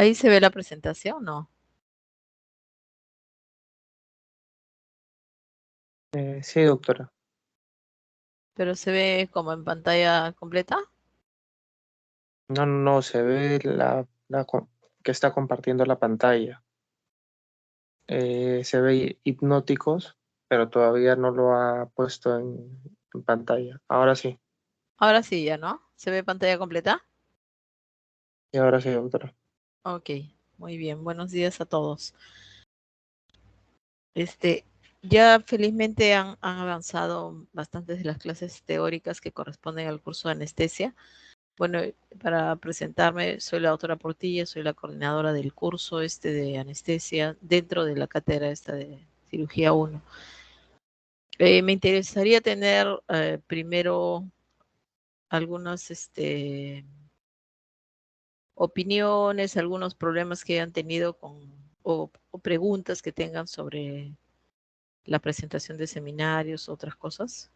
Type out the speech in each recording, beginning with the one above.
Ahí se ve la presentación, ¿no? Sí, doctora. Pero se ve como en pantalla completa. No, se ve que está compartiendo la pantalla. Se ve hipnóticos, pero todavía no lo ha puesto en pantalla. Ahora sí, Ahora sí ya, ¿no? ¿Se ve pantalla completa? y ahora sí, doctora. Ok, muy bien. Buenos días a todos. Este, ya felizmente han avanzado bastantes de las clases teóricas que corresponden al curso de anestesia. Bueno, para presentarme, soy la doctora Portilla, soy la coordinadora del curso de anestesia dentro de la cátedra esta de cirugía 1. Me interesaría tener primero algunas opiniones, algunos problemas que hayan tenido o preguntas que tengan sobre la presentación de seminarios, otras cosas.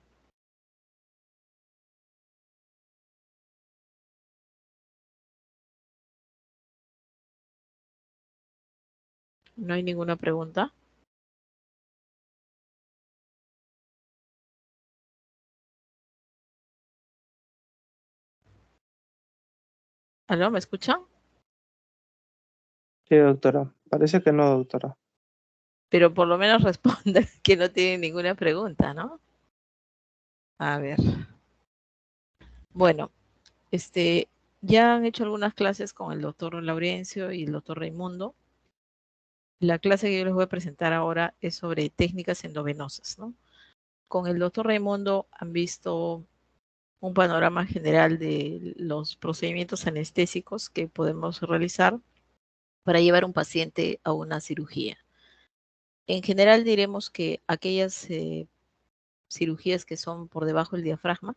¿No hay ninguna pregunta? ¿Aló? ¿Me escuchan? Sí, doctora. Parece que no, doctora. Pero por lo menos respondan que no tienen ninguna pregunta, ¿no? A ver. Bueno, ya han hecho algunas clases con el doctor Laurencio y el doctor Raimundo. La clase que yo les voy a presentar ahora es sobre técnicas endovenosas, ¿no? Con el doctor Raimundo han visto un panorama general de los procedimientos anestésicos que podemos realizar para llevar a un paciente a una cirugía. En general diremos que aquellas cirugías que son por debajo del diafragma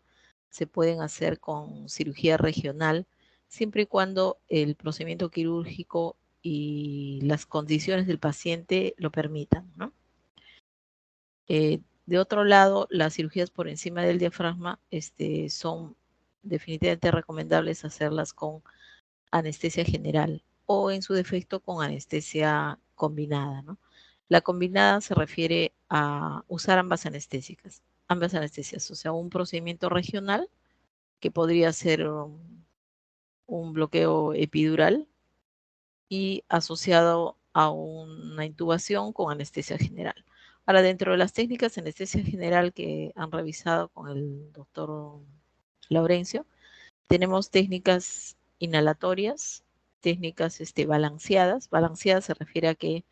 se pueden hacer con cirugía regional, siempre y cuando el procedimiento quirúrgico y las condiciones del paciente lo permitan, ¿no? De otro lado, las cirugías por encima del diafragma son definitivamente recomendables hacerlas con anestesia general o en su defecto con anestesia combinada, ¿no? La combinada se refiere a usar ambas anestesias, o sea, un procedimiento regional que podría ser un bloqueo epidural y asociado a una intubación con anestesia general. Ahora, dentro de las técnicas de anestesia general que han revisado con el doctor Laurencio, tenemos técnicas inhalatorias, técnicas balanceadas. Balanceadas se refiere a que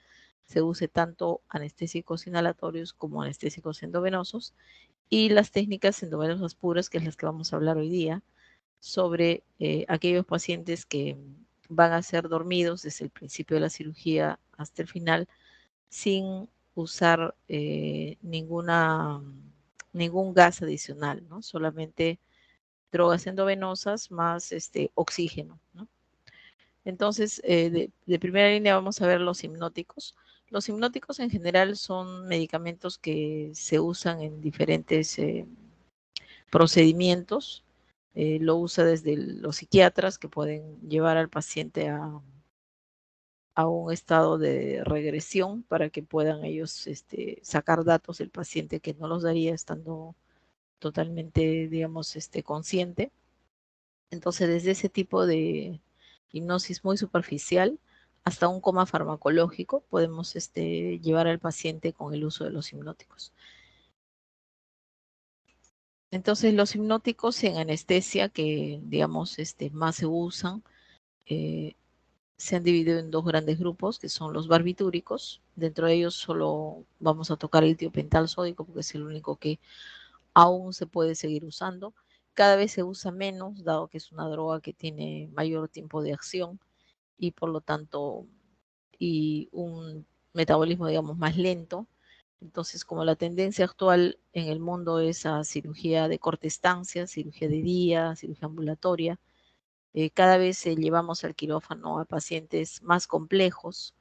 se use tanto anestésicos inhalatorios como anestésicos endovenosos, y las técnicas endovenosas puras, que es las que vamos a hablar hoy día, sobre aquellos pacientes que van a ser dormidos desde el principio de la cirugía hasta el final sin usar ningún gas adicional, ¿no? Solamente drogas endovenosas más oxígeno, ¿no? Entonces, de primera línea vamos a ver los hipnóticos. Los hipnóticos en general son medicamentos que se usan en diferentes procedimientos. Lo usa desde los psiquiatras, que pueden llevar al paciente a un estado de regresión para que puedan ellos sacar datos del paciente que no los daría estando totalmente, digamos, consciente. Entonces, desde ese tipo de hipnosis muy superficial hasta un coma farmacológico, podemos llevar al paciente con el uso de los hipnóticos. Entonces, los hipnóticos en anestesia que, digamos, más se usan, eh, se han dividido en dos grandes grupos, que son los barbitúricos. Dentro de ellos solo vamos a tocar el tiopental sódico porque es el único que aún se puede seguir usando. Cada vez se usa menos, dado que es una droga que tiene mayor tiempo de acción y por lo tanto y un metabolismo, digamos, más lento. Entonces, como la tendencia actual en el mundo es a cirugía de corta estancia, cirugía de día, cirugía ambulatoria, cada vez llevamos al quirófano a pacientes más complejos,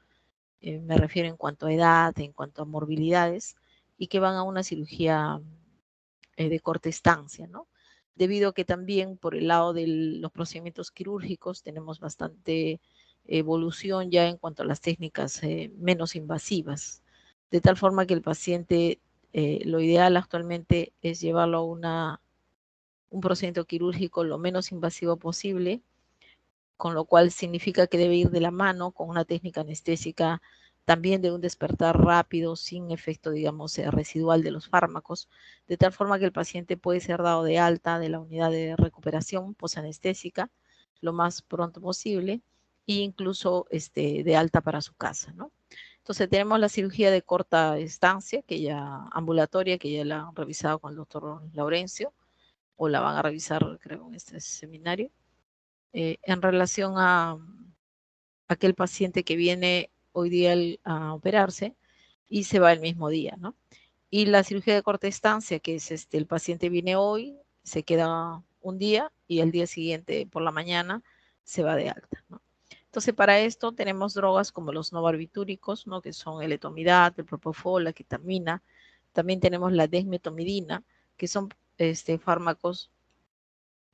me refiero en cuanto a edad, en cuanto a morbilidades, y que van a una cirugía de corta estancia, ¿no? Debido a que también por el lado de los procedimientos quirúrgicos tenemos bastante evolución ya en cuanto a las técnicas menos invasivas, de tal forma que el paciente, lo ideal actualmente es llevarlo a un procedimiento quirúrgico lo menos invasivo posible, con lo cual significa que debe ir de la mano con una técnica anestésica también de un despertar rápido, sin efecto, digamos, residual de los fármacos, de tal forma que el paciente puede ser dado de alta de la unidad de recuperación posanestésica lo más pronto posible e incluso de alta para su casa, ¿no? Entonces tenemos la cirugía de corta estancia, que ya ambulatoria, que ya la han revisado con el doctor Laurencio, o la van a revisar, creo, en este seminario, en relación a aquel paciente que viene hoy día a operarse y se va el mismo día, ¿no? Y la cirugía de corta estancia, que es el paciente viene hoy, se queda un día y el día siguiente por la mañana se va de alta, ¿no? Entonces, para esto tenemos drogas como los no barbitúricos, ¿no? Que son el etomidad, el propofol, la ketamina. También tenemos la desmetomidina, que son fármacos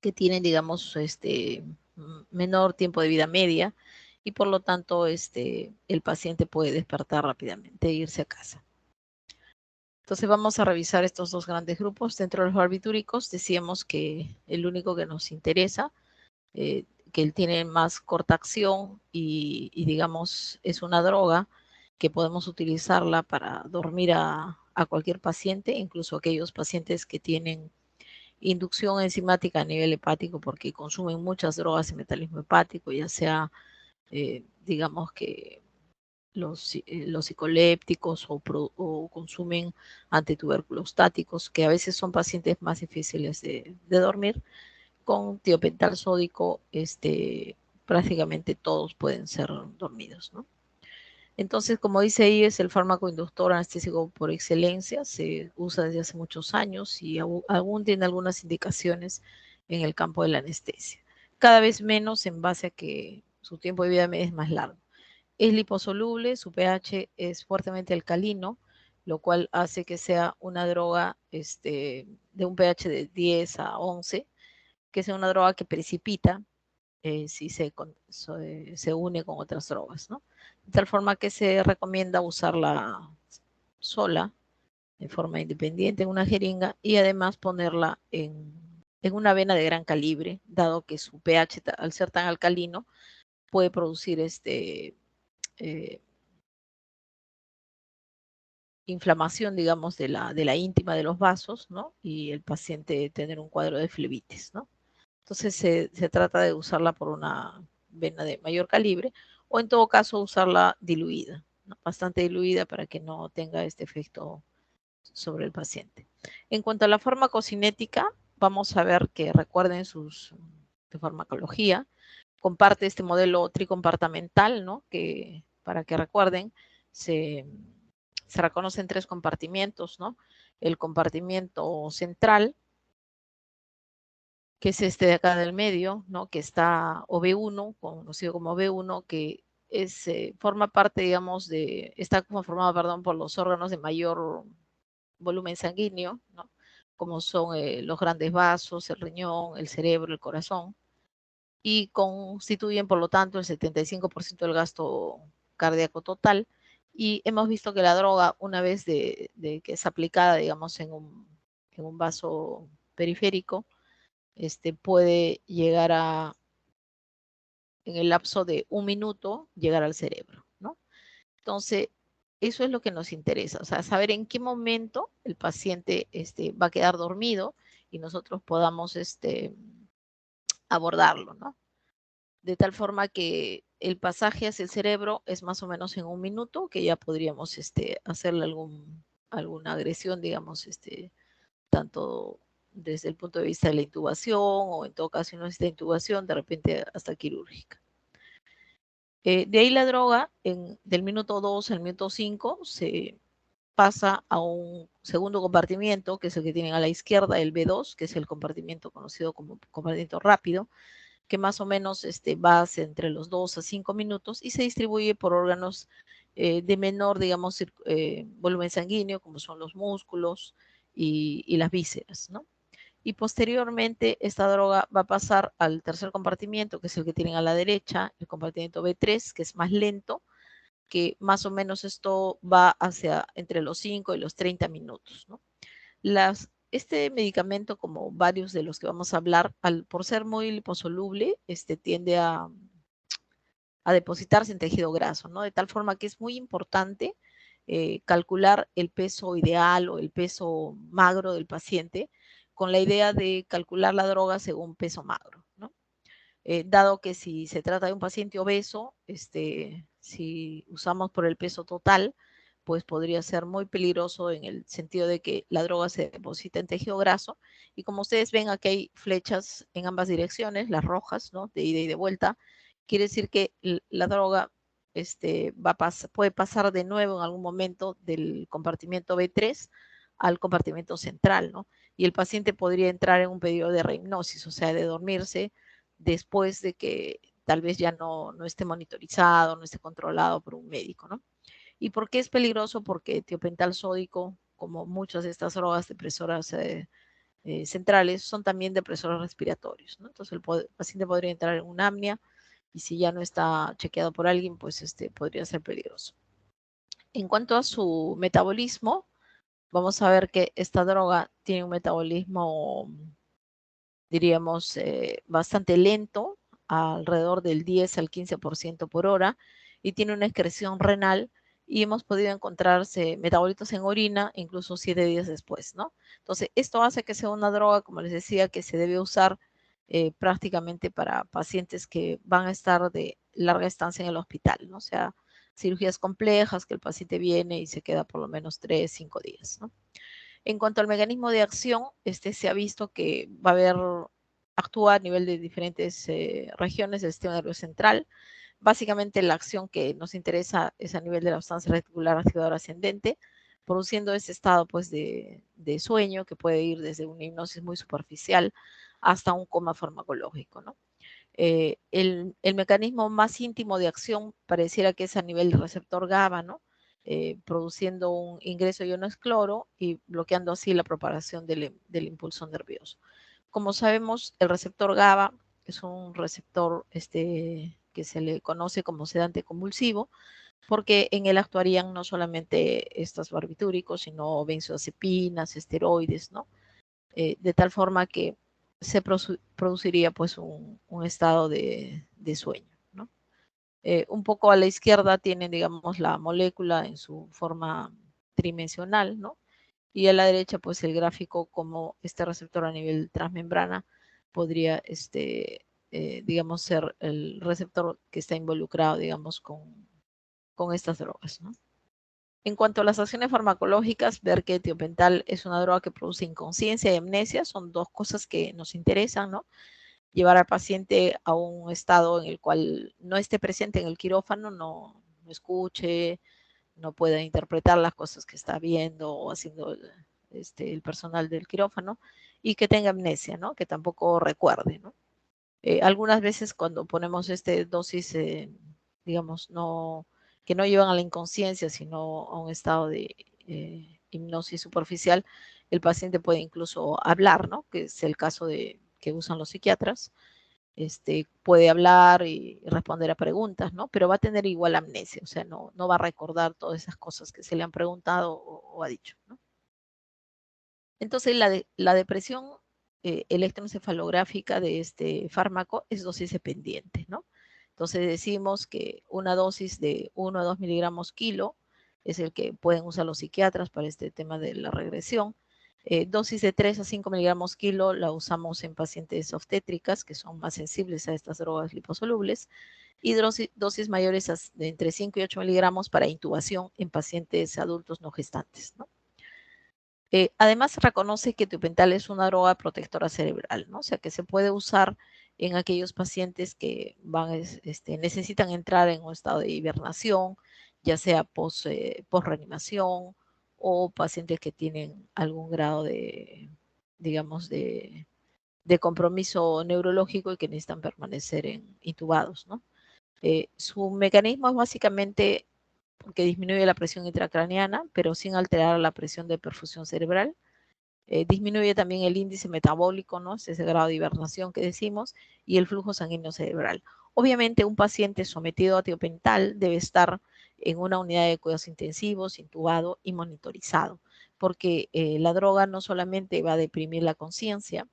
que tienen, digamos, menor tiempo de vida media y por lo tanto el paciente puede despertar rápidamente e irse a casa. Entonces vamos a revisar estos dos grandes grupos. Dentro de los barbitúricos decíamos que el único que nos interesa, que él tiene más corta acción y digamos es una droga que podemos utilizarla para dormir a cualquier paciente, incluso aquellos pacientes que tienen inducción enzimática a nivel hepático porque consumen muchas drogas de metabolismo hepático, ya sea, digamos que los psicolépticos o consumen antituberculostáticos, que a veces son pacientes más difíciles de dormir. Con tiopental sódico, prácticamente todos pueden ser dormidos, ¿no? Entonces, como dice ahí, es el fármaco inductor anestésico por excelencia, se usa desde hace muchos años y aún tiene algunas indicaciones en el campo de la anestesia. Cada vez menos en base a que su tiempo de vida media es más largo. Es liposoluble, su pH es fuertemente alcalino, lo cual hace que sea una droga de un pH de 10 a 11, que sea una droga que precipita si se une con otras drogas, ¿no? De tal forma que se recomienda usarla sola, de forma independiente en una jeringa y además ponerla en una vena de gran calibre, dado que su pH, al ser tan alcalino, puede producir eh, inflamación, digamos, de la íntima de los vasos, ¿no? Y el paciente tener un cuadro de flebitis, ¿no? Entonces se trata de usarla por una vena de mayor calibre o en todo caso usarla diluida, ¿no? Bastante diluida para que no tenga este efecto sobre el paciente. En cuanto a la farmacocinética, vamos a ver que recuerden su farmacología, comparte este modelo tricompartamental, ¿no? Que para que recuerden, se reconocen tres compartimientos, ¿no? El compartimiento central, que es este de acá del medio, ¿no? Que está, o B1, conocido como B1, que forma parte, digamos, está conformado, perdón, por los órganos de mayor volumen sanguíneo, ¿no? Como son los grandes vasos, el riñón, el cerebro, el corazón, y constituyen, por lo tanto, el 75% del gasto cardíaco total. Y hemos visto que la droga, una vez de que es aplicada, digamos, en un vaso periférico, puede llegar en el lapso de un minuto, llegar al cerebro, ¿no? Entonces, eso es lo que nos interesa, o sea, saber en qué momento el paciente va a quedar dormido y nosotros podamos abordarlo, ¿no? De tal forma que el pasaje hacia el cerebro es más o menos en un minuto, que ya podríamos hacerle alguna agresión, digamos, tanto desde el punto de vista de la intubación o en todo caso si no necesita intubación, de repente hasta quirúrgica. De ahí la droga, del minuto 2 al minuto 5, se pasa a un segundo compartimiento, que es el que tienen a la izquierda, el B2, que es el compartimiento conocido como compartimiento rápido, que más o menos va entre los 2 a 5 minutos y se distribuye por órganos de menor, digamos, volumen sanguíneo, como son los músculos y las vísceras, ¿no? y posteriormente esta droga va a pasar al tercer compartimiento, que es el que tienen a la derecha, el compartimiento B3, que es más lento, que más o menos esto va hacia entre los 5 y los 30 minutos, ¿no? Este medicamento, como varios de los que vamos a hablar, por ser muy liposoluble, tiende a depositarse en tejido graso, ¿no? De tal forma que es muy importante calcular el peso ideal o el peso magro del paciente con la idea de calcular la droga según peso magro, ¿no? Dado que si se trata de un paciente obeso, si usamos por el peso total, pues podría ser muy peligroso en el sentido de que la droga se deposita en tejido graso y como ustedes ven aquí hay flechas en ambas direcciones, las rojas, ¿no? De ida y de vuelta, quiere decir que la droga puede pasar de nuevo en algún momento del compartimiento B3 al compartimento central, ¿no? Y el paciente podría entrar en un periodo de rehipnosis, o sea, de dormirse después de que tal vez ya no esté monitorizado, no esté controlado por un médico, ¿no? ¿Y por qué es peligroso? Porque tiopental sódico, como muchas de estas drogas depresoras centrales, son también depresores respiratorios, ¿no? Entonces el paciente podría entrar en una apnea y si ya no está chequeado por alguien, pues podría ser peligroso. En cuanto a su metabolismo, vamos a ver que esta droga tiene un metabolismo, diríamos, bastante lento, alrededor del 10 al 15% por hora, y tiene una excreción renal, y hemos podido encontrarse metabolitos en orina incluso 7 días después, ¿no? Entonces, esto hace que sea una droga, como les decía, que se debe usar prácticamente para pacientes que van a estar de larga estancia en el hospital, ¿no? O sea, cirugías complejas, que el paciente viene y se queda por lo menos 3, 5 días, ¿no? En cuanto al mecanismo de acción, se ha visto que va a haber, actúa a nivel de diferentes regiones del sistema nervioso central. Básicamente la acción que nos interesa es a nivel de la sustancia reticular activadora ascendente, produciendo ese estado pues de sueño que puede ir desde una hipnosis muy superficial hasta un coma farmacológico, ¿no? El mecanismo más íntimo de acción pareciera que es a nivel del receptor GABA, ¿no? Produciendo un ingreso de iones cloro y bloqueando así la propagación del impulso nervioso. Como sabemos, el receptor GABA es un receptor que se le conoce como sedante convulsivo, porque en él actuarían no solamente estos barbitúricos, sino benzodiazepinas, esteroides, ¿no? De tal forma que se produciría pues un estado de sueño, ¿no? Un poco a la izquierda tienen, digamos, la molécula en su forma tridimensional, ¿no? Y a la derecha, pues el gráfico como este receptor a nivel transmembrana podría, digamos, ser el receptor que está involucrado, digamos, con estas drogas, ¿no? En cuanto a las acciones farmacológicas, ver que tiopental es una droga que produce inconsciencia y amnesia, son dos cosas que nos interesan, ¿no? Llevar al paciente a un estado en el cual no esté presente en el quirófano, no escuche, no pueda interpretar las cosas que está viendo o haciendo el personal del quirófano y que tenga amnesia, ¿no? Que tampoco recuerde, ¿no? Algunas veces cuando ponemos dosis, digamos, que no llevan a la inconsciencia, sino a un estado de hipnosis superficial, el paciente puede incluso hablar, ¿no? Que es el caso que usan los psiquiatras. Puede hablar y responder a preguntas, ¿no? Pero va a tener igual amnesia, o sea, no va a recordar todas esas cosas que se le han preguntado o ha dicho, ¿no? Entonces, la depresión electroencefalográfica de este fármaco es dosis dependiente, ¿no? Entonces decimos que una dosis de 1 a 2 miligramos kilo es el que pueden usar los psiquiatras para este tema de la regresión. Dosis de 3 a 5 miligramos kilo la usamos en pacientes obstétricas que son más sensibles a estas drogas liposolubles y dosis mayores de entre 5 y 8 miligramos para intubación en pacientes adultos no gestantes, ¿no? Además, reconoce que tiopental es una droga protectora cerebral, ¿no? O sea, que se puede usar en aquellos pacientes que necesitan entrar en un estado de hibernación, ya sea post-reanimación o pacientes que tienen algún grado digamos, de compromiso neurológico y que necesitan permanecer intubados, ¿no? Su mecanismo es básicamente que disminuye la presión intracraneana, pero sin alterar la presión de perfusión cerebral. Disminuye también el índice metabólico, ¿no? Ese grado de hibernación que decimos, y el flujo sanguíneo cerebral. Obviamente, un paciente sometido a tiopental debe estar en una unidad de cuidados intensivos, intubado y monitorizado, porque la droga no solamente va a deprimir la conciencia,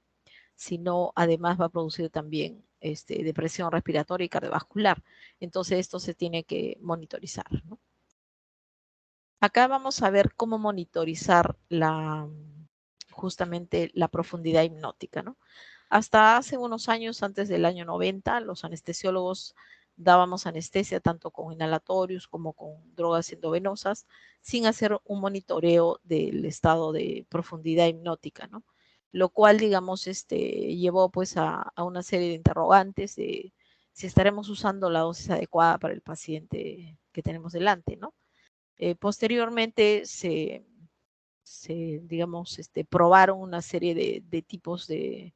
sino además va a producir también depresión respiratoria y cardiovascular. Entonces, esto se tiene que monitorizar, ¿no? Acá vamos a ver cómo monitorizar justamente la profundidad hipnótica, ¿no? Hasta hace unos años, antes del año 90, los anestesiólogos dábamos anestesia tanto con inhalatorios como con drogas endovenosas, sin hacer un monitoreo del estado de profundidad hipnótica, ¿no? Lo cual, digamos, llevó pues a una serie de interrogantes de si estaremos usando la dosis adecuada para el paciente que tenemos delante, ¿no? Posteriormente digamos, probaron una serie de tipos de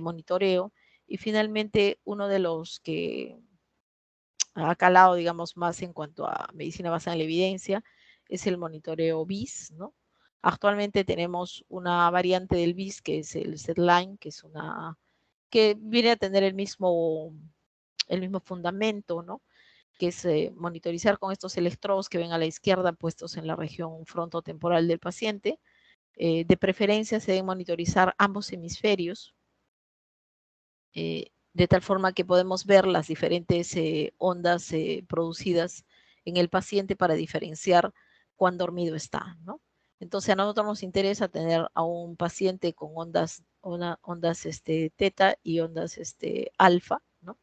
monitoreo y finalmente uno de los que ha calado, digamos, más en cuanto a medicina basada en la evidencia es el monitoreo BIS, ¿no? Actualmente tenemos una variante del BIS que es el SedLine, que es que viene a tener el mismo fundamento, ¿no? Que es monitorizar con estos electrodos que ven a la izquierda puestos en la región frontotemporal del paciente. De preferencia se deben monitorizar ambos hemisferios, de tal forma que podemos ver las diferentes ondas producidas en el paciente para diferenciar cuán dormido está, ¿no? Entonces a nosotros nos interesa tener a un paciente con ondas teta y ondas alfa, ¿no?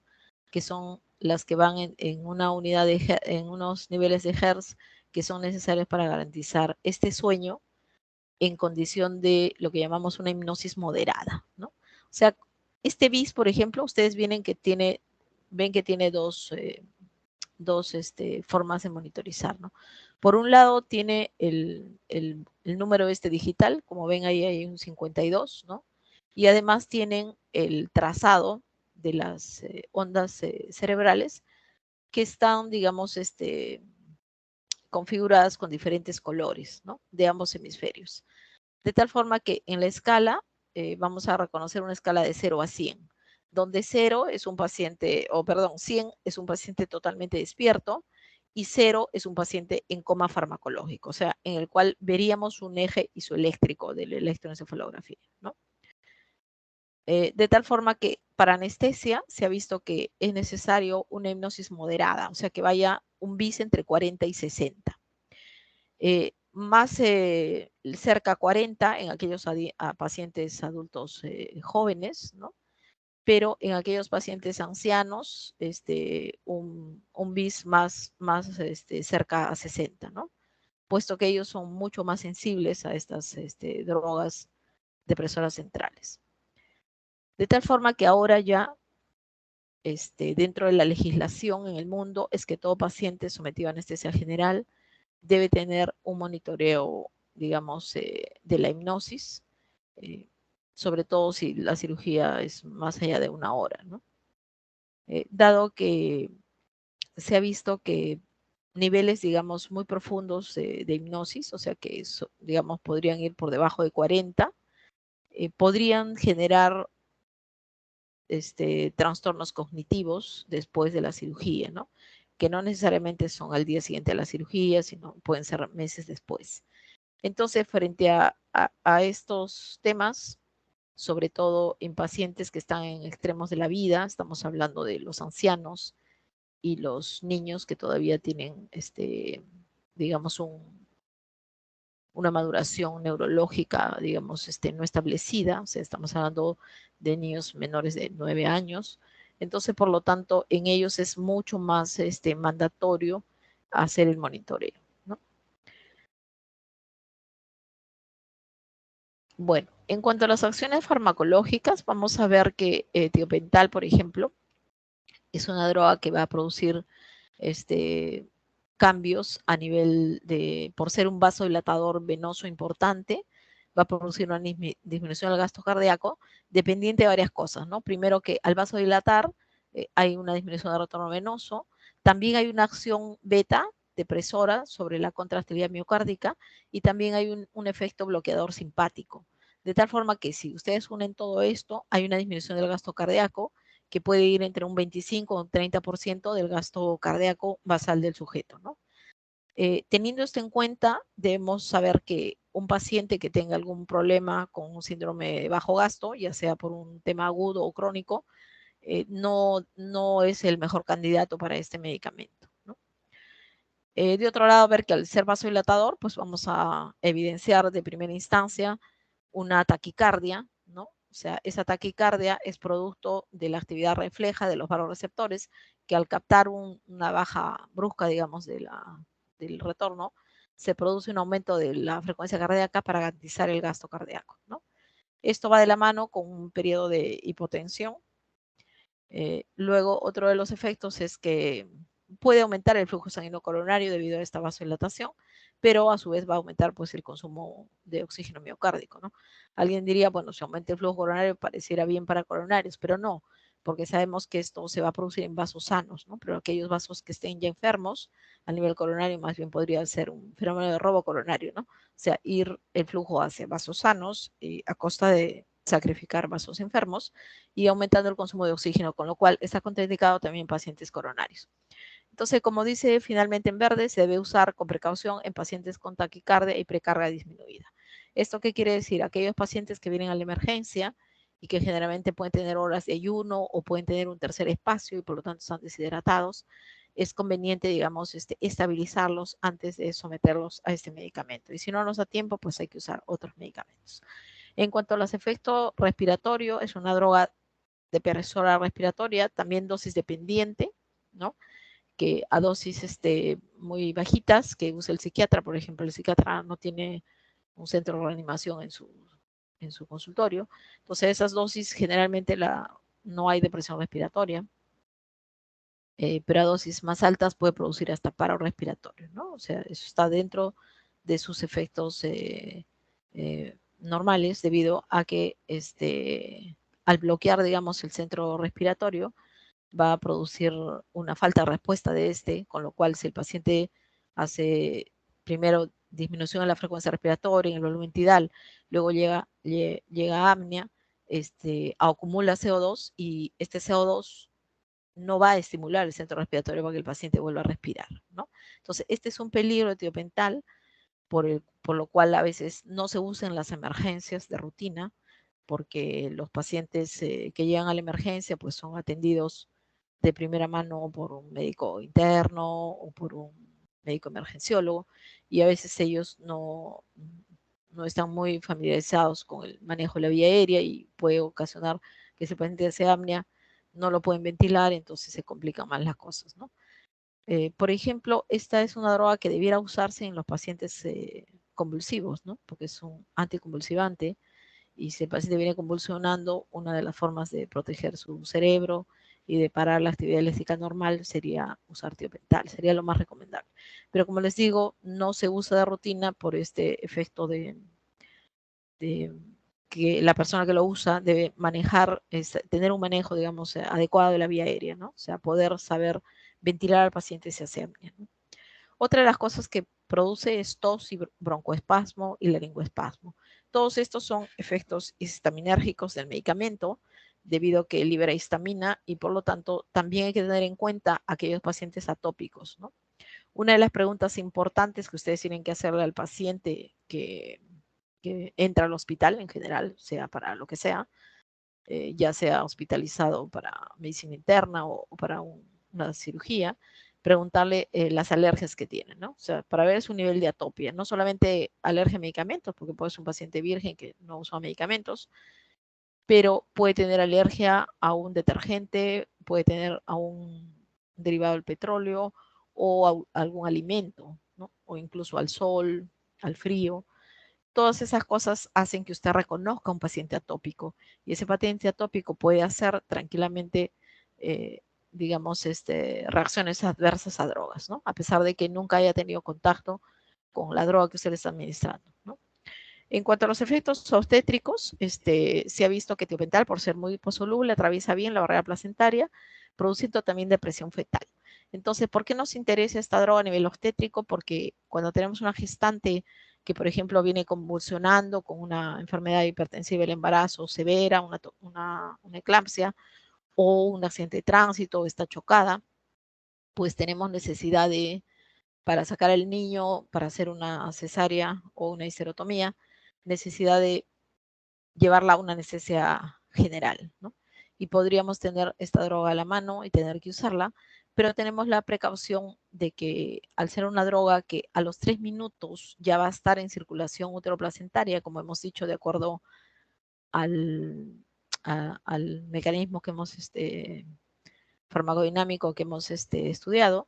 Que son las que van en una unidad en unos niveles de Hertz que son necesarios para garantizar este sueño en condición de lo que llamamos una hipnosis moderada, ¿no? O sea, este BIS, por ejemplo, ustedes ven que tiene dos formas de monitorizar, ¿no? Por un lado tiene el número digital, como ven ahí hay un 52, ¿no? Y además tienen el trazado de las ondas cerebrales que están, digamos, configuradas con diferentes colores, ¿no? De ambos hemisferios. De tal forma que en la escala vamos a reconocer una escala de 0 a 100, donde 0 es un paciente, o perdón, 100 es un paciente totalmente despierto y 0 es un paciente en coma farmacológico, o sea, en el cual veríamos un eje isoeléctrico de la electroencefalografía, ¿no? De tal forma que para anestesia se ha visto que es necesario una hipnosis moderada, o sea, que vaya un BIS entre 40 y 60. Más cerca a 40 en aquellos pacientes adultos jóvenes, ¿no? Pero en aquellos pacientes ancianos, un BIS más cerca a 60, ¿no? Puesto que ellos son mucho más sensibles a estas drogas depresoras centrales. De tal forma que ahora ya dentro de la legislación en el mundo es que todo paciente sometido a anestesia general debe tener un monitoreo, digamos, de la hipnosis, sobre todo si la cirugía es más allá de una hora, ¿no? Dado que se ha visto que niveles, digamos, muy profundos de hipnosis, o sea que, digamos, podrían ir por debajo de 40, podrían generar trastornos cognitivos después de la cirugía, ¿no? Que no necesariamente son al día siguiente de la cirugía, sino pueden ser meses después. Entonces, frente a estos temas, sobre todo en pacientes que están en extremos de la vida, estamos hablando de los ancianos y los niños que todavía tienen, digamos, una maduración neurológica, digamos, no establecida, o sea, estamos hablando de niños menores de 9 años. Entonces, por lo tanto, en ellos es mucho más mandatorio hacer el monitoreo, ¿no? Bueno, en cuanto a las acciones farmacológicas, vamos a ver que tiopental, por ejemplo, es una droga que va a producir cambios a nivel por ser un vasodilatador venoso importante, va a producir una disminución del gasto cardíaco dependiente de varias cosas, ¿no? Primero que al vasodilatar hay una disminución del retorno venoso, también hay una acción beta depresora sobre la contractilidad miocárdica y también hay un efecto bloqueador simpático. De tal forma que si ustedes unen todo esto, hay una disminución del gasto cardíaco que puede ir entre un 25 o un 30% del gasto cardíaco basal del sujeto, ¿no? Teniendo esto en cuenta, debemos saber que un paciente que tenga algún problema con un síndrome de bajo gasto, ya sea por un tema agudo o crónico, no es el mejor candidato para este medicamento, ¿no? De otro lado, ver que al ser vasodilatador, pues vamos a evidenciar de primera instancia una taquicardia, ¿no? O sea, esa taquicardia es producto de la actividad refleja de los vasoreceptores que al captar una baja brusca, digamos, del retorno, se produce un aumento de la frecuencia cardíaca para garantizar el gasto cardíaco, ¿no? Esto va de la mano con un periodo de hipotensión. Luego, otro de los efectos es que puede aumentar el flujo sanguíneo coronario debido a esta vasodilatación, pero a su vez va a aumentar pues el consumo de oxígeno miocárdico, ¿no? Alguien diría, bueno, si aumenta el flujo coronario pareciera bien para coronarios, pero no, porque sabemos que esto se va a producir en vasos sanos, ¿no? Pero aquellos vasos que estén ya enfermos a nivel coronario más bien podría ser un fenómeno de robo coronario, ¿no? O sea, ir el flujo hacia vasos sanos a costa de sacrificar vasos enfermos y aumentando el consumo de oxígeno, con lo cual está contraindicado también en pacientes coronarios. Entonces, como dice finalmente en verde, se debe usar con precaución en pacientes con taquicardia y precarga disminuida. ¿Esto qué quiere decir? Aquellos pacientes que vienen a la emergencia y que generalmente pueden tener horas de ayuno o pueden tener un tercer espacio y por lo tanto están deshidratados, es conveniente, digamos, estabilizarlos antes de someterlos a este medicamento. Y si no nos da tiempo, pues hay que usar otros medicamentos. En cuanto a los efectos respiratorios, es una droga depresora respiratoria, también dosis dependiente, ¿no? Que a dosis muy bajitas que usa el psiquiatra, por ejemplo, el psiquiatra no tiene un centro de reanimación en su consultorio, entonces esas dosis generalmente no hay depresión respiratoria, pero a dosis más altas puede producir hasta paro respiratorio, ¿no? O sea, eso está dentro de sus efectos normales debido a que al bloquear, digamos, el centro respiratorio, va a producir una falta de respuesta de con lo cual si el paciente hace primero disminución en la frecuencia respiratoria, en el volumen tidal, luego llega a apnea, acumula CO2 y este CO2 no va a estimular el centro respiratorio para que el paciente vuelva a respirar, ¿no? Entonces, este es un peligro etiopental por lo cual a veces no se usa en las emergencias de rutina, porque los pacientes que llegan a la emergencia pues son atendidos de primera mano por un médico interno o por un médico emergenciólogo y a veces ellos no están muy familiarizados con el manejo de la vía aérea y puede ocasionar que ese paciente hace apnea, no lo pueden ventilar, entonces se complican más las cosas, ¿no? Por ejemplo, esta es una droga que debiera usarse en los pacientes convulsivos, ¿no? Porque es un anticonvulsivante y si el paciente viene convulsionando, una de las formas de proteger su cerebro y de parar la actividad eléctrica normal sería usar tiopental, sería lo más recomendable. Pero como les digo, no se usa de rutina por este efecto de que la persona que lo usa debe manejar, tener un manejo, digamos, adecuado de la vía aérea, ¿no? O sea, poder saber ventilar al paciente si hace apnea, ¿no? Otra de las cosas que produce es tos y broncoespasmo y laringoespasmo. Todos estos son efectos histaminérgicos del medicamento debido a que libera histamina y por lo tanto también hay que tener en cuenta aquellos pacientes atópicos, ¿no? Una de las preguntas importantes que ustedes tienen que hacerle al paciente que entra al hospital en general, sea para lo que sea, ya sea hospitalizado para medicina interna o para una cirugía, preguntarle las alergias que tiene, ¿no? O sea, para ver su nivel de atopia, no solamente alergia a medicamentos, porque puede ser un paciente virgen que no usa medicamentos, pero puede tener alergia a un detergente, puede tener a un derivado del petróleo o a algún alimento, ¿no? O incluso al sol, al frío. Todas esas cosas hacen que usted reconozca a un paciente atópico y ese paciente atópico puede hacer tranquilamente, digamos, reacciones adversas a drogas, ¿no? A pesar de que nunca haya tenido contacto con la droga que usted le está administrando, ¿no? En cuanto a los efectos obstétricos, se ha visto que tiopental, por ser muy liposoluble, atraviesa bien la barrera placentaria, produciendo también depresión fetal. Entonces, ¿por qué nos interesa esta droga a nivel obstétrico? Porque cuando tenemos una gestante que por ejemplo viene convulsionando con una enfermedad hipertensiva del embarazo severa, una eclampsia, o un accidente de tránsito, o está chocada, pues tenemos necesidad de, para sacar al niño, para hacer una cesárea o una histerotomía, necesidad de llevarla a una anestesia general, ¿no? Y podríamos tener esta droga a la mano y tener que usarla, pero tenemos la precaución de que al ser una droga que a los 3 minutos ya va a estar en circulación uteroplacentaria, como hemos dicho, de acuerdo al, al mecanismo que hemos, farmacodinámico que hemos estudiado,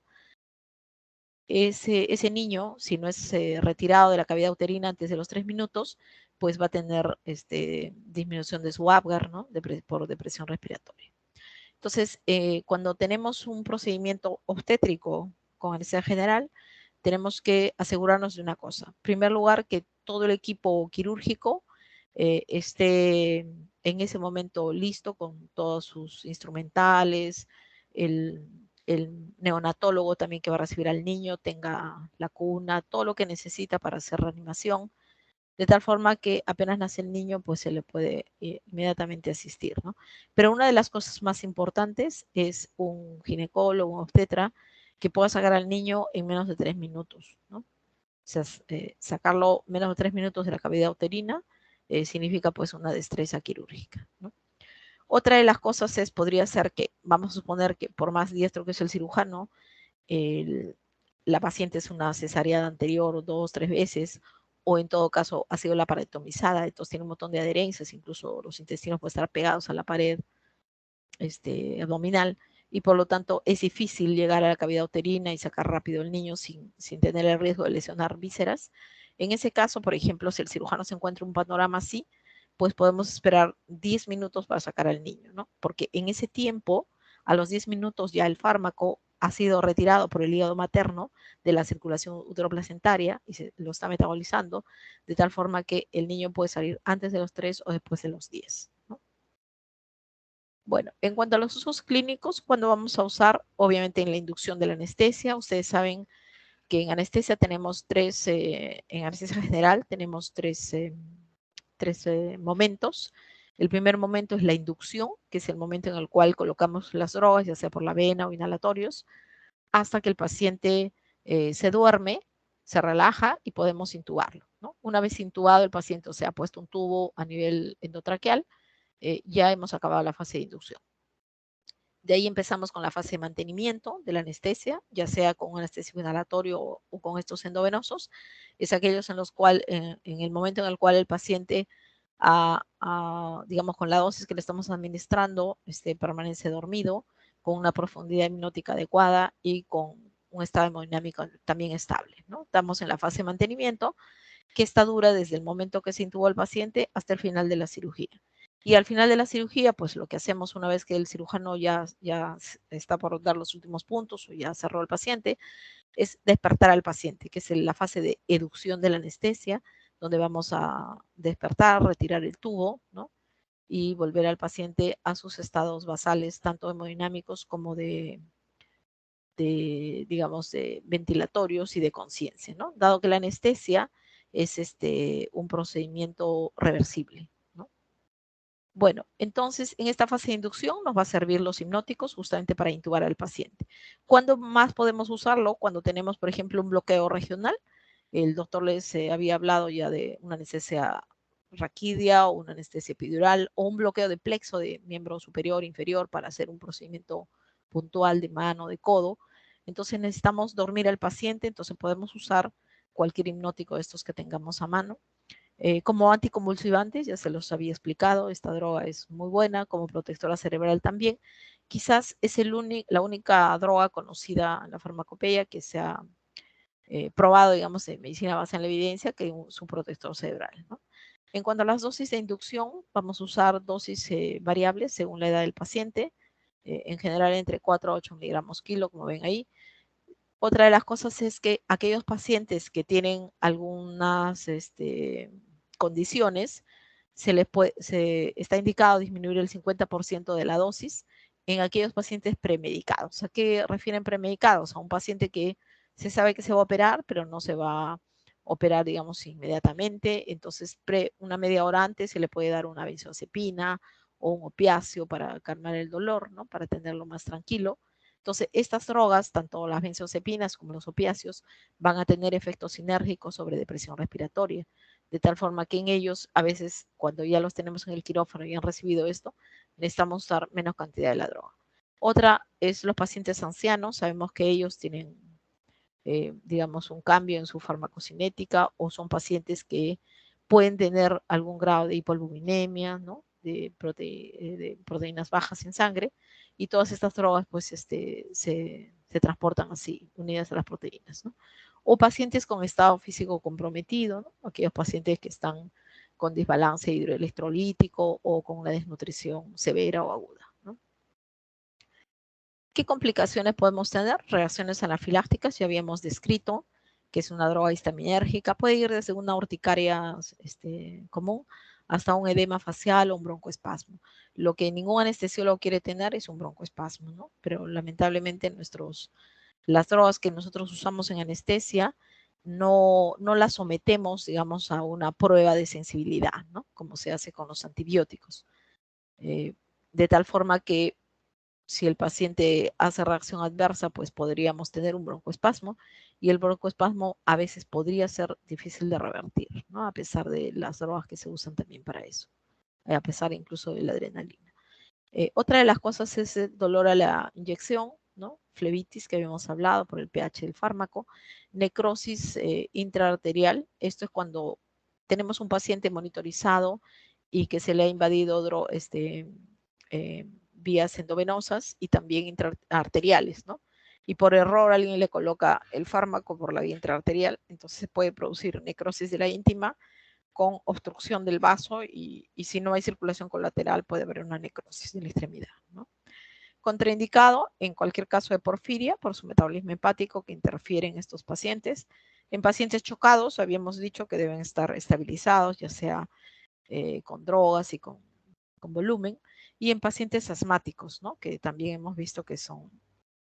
ese niño, si no es retirado de la cavidad uterina antes de los 3 minutos, pues va a tener disminución de su Apgar, ¿no? Por depresión respiratoria. Entonces, cuando tenemos un procedimiento obstétrico con anestesia general, tenemos que asegurarnos de una cosa. En primer lugar, que todo el equipo quirúrgico esté en ese momento listo con todos sus instrumentales, el, el neonatólogo también que va a recibir al niño tenga la cuna, todo lo que necesita para hacer reanimación, de tal forma que apenas nace el niño, pues se le puede inmediatamente asistir, ¿no? Pero una de las cosas más importantes es un ginecólogo, un obstetra, que pueda sacar al niño en menos de 3 minutos, ¿no? O sea, sacarlo menos de 3 minutos de la cavidad uterina significa pues una destreza quirúrgica, ¿no? Otra de las cosas podría ser que, vamos a suponer que por más diestro que es el cirujano, el, la paciente es una cesárea anterior 2, 3 veces, o en todo caso ha sido laparotomizada, entonces tiene un montón de adherencias, incluso los intestinos pueden estar pegados a la pared abdominal, y por lo tanto es difícil llegar a la cavidad uterina y sacar rápido el niño sin tener el riesgo de lesionar vísceras. En ese caso, por ejemplo, si el cirujano se encuentra un panorama así, pues podemos esperar 10 minutos para sacar al niño, ¿no? Porque en ese tiempo, a los 10 minutos ya el fármaco ha sido retirado por el hígado materno de la circulación uteroplacentaria y se lo está metabolizando, de tal forma que el niño puede salir antes de los 3 o después de los 10, ¿no? Bueno, en cuanto a los usos clínicos, cuando vamos a usar, obviamente en la inducción de la anestesia, ustedes saben que en anestesia tenemos en anestesia general tenemos tres momentos. El primer momento es la inducción, que es el momento en el cual colocamos las drogas, ya sea por la vena o inhalatorios, hasta que el paciente se duerme, se relaja y podemos intubarlo, ¿no? Una vez intubado el paciente, o sea, puesto un tubo a nivel endotraqueal, ya hemos acabado la fase de inducción. De ahí empezamos con la fase de mantenimiento de la anestesia, ya sea con un anestésico inhalatorio o con estos endovenosos. Es aquellos en los cuales, en el momento en el cual el paciente, digamos, con la dosis que le estamos administrando, permanece dormido, con una profundidad hipnótica adecuada y con un estado hemodinámico también estable, ¿no? Estamos en la fase de mantenimiento, que esta dura desde el momento que se intubó al paciente hasta el final de la cirugía. Y al final de la cirugía, pues lo que hacemos una vez que el cirujano ya está por dar los últimos puntos o ya cerró el paciente, es despertar al paciente, que es la fase de educción de la anestesia, donde vamos a despertar, retirar el tubo, ¿no? Y volver al paciente a sus estados basales, tanto hemodinámicos como digamos, de ventilatorios y de conciencia, ¿no? Dado que la anestesia es un procedimiento reversible, ¿no? Bueno, entonces en esta fase de inducción nos va a servir los hipnóticos justamente para intubar al paciente. ¿Cuándo más podemos usarlo? Cuando tenemos, por ejemplo, un bloqueo regional. El doctor les había hablado ya de una anestesia raquídea o una anestesia epidural o un bloqueo de plexo de miembro superior, inferior para hacer un procedimiento puntual de mano, de codo. Entonces necesitamos dormir al paciente, entonces podemos usar cualquier hipnótico de estos que tengamos a mano. Como anticonvulsivantes, ya se los había explicado, esta droga es muy buena, como protectora cerebral también. Quizás es la única droga conocida en la farmacopeia que se ha probado, digamos, en medicina basada en la evidencia, que es un protector cerebral, ¿no? En cuanto a las dosis de inducción, vamos a usar dosis variables según la edad del paciente, en general entre 4 a 8 miligramos kilo, como ven ahí. Otra de las cosas es que aquellos pacientes que tienen algunas condiciones, se está indicado disminuir el 50% de la dosis en aquellos pacientes premedicados. ¿A qué refieren premedicados? A un paciente que se sabe que se va a operar, pero no se va operar, digamos, inmediatamente. Entonces, una media hora antes se le puede dar una benzodiazepina o un opiáceo para calmar el dolor, ¿no? Para tenerlo más tranquilo. Entonces, estas drogas, tanto las benzodiazepinas como los opiáceos, van a tener efectos sinérgicos sobre depresión respiratoria, de tal forma que en ellos, a veces, cuando ya los tenemos en el quirófano y han recibido esto, necesitamos usar menos cantidad de la droga. Otra es los pacientes ancianos. Sabemos que ellos tienen, digamos, un cambio en su farmacocinética, o son pacientes que pueden tener algún grado de hipoalbuminemia, ¿no? De proteínas bajas en sangre, y todas estas drogas pues se transportan así, unidas a las proteínas, ¿no? O pacientes con estado físico comprometido, ¿no? Aquellos pacientes que están con desbalance hidroelectrolítico o con una desnutrición severa o aguda, ¿no? ¿Qué complicaciones podemos tener? Reacciones anafilácticas, ya habíamos descrito que es una droga histaminérgica, puede ir desde una urticaria común hasta un edema facial o un broncoespasmo. Lo que ningún anestesiólogo quiere tener es un broncoespasmo, ¿no? Pero lamentablemente las drogas que nosotros usamos en anestesia no las sometemos, digamos, a una prueba de sensibilidad, ¿no? Como se hace con los antibióticos. De tal forma que si el paciente hace reacción adversa, pues podríamos tener un broncoespasmo, y el broncoespasmo a veces podría ser difícil de revertir, ¿no? A pesar de las drogas que se usan también para eso, a pesar incluso de la adrenalina. Otra de las cosas es el dolor a la inyección, ¿no? Flebitis, que habíamos hablado por el pH del fármaco. Necrosis intraarterial, esto es cuando tenemos un paciente monitorizado y que se le ha invadido vías endovenosas y también intraarteriales, ¿no? Y por error alguien le coloca el fármaco por la vía intraarterial, entonces se puede producir necrosis de la íntima con obstrucción del vaso, y si no hay circulación colateral puede haber una necrosis de la extremidad, ¿no? Contraindicado en cualquier caso de porfiria por su metabolismo hepático que interfiere en estos pacientes. En pacientes chocados habíamos dicho que deben estar estabilizados, ya sea con drogas y con volumen, y en pacientes asmáticos, ¿no? Que también hemos visto que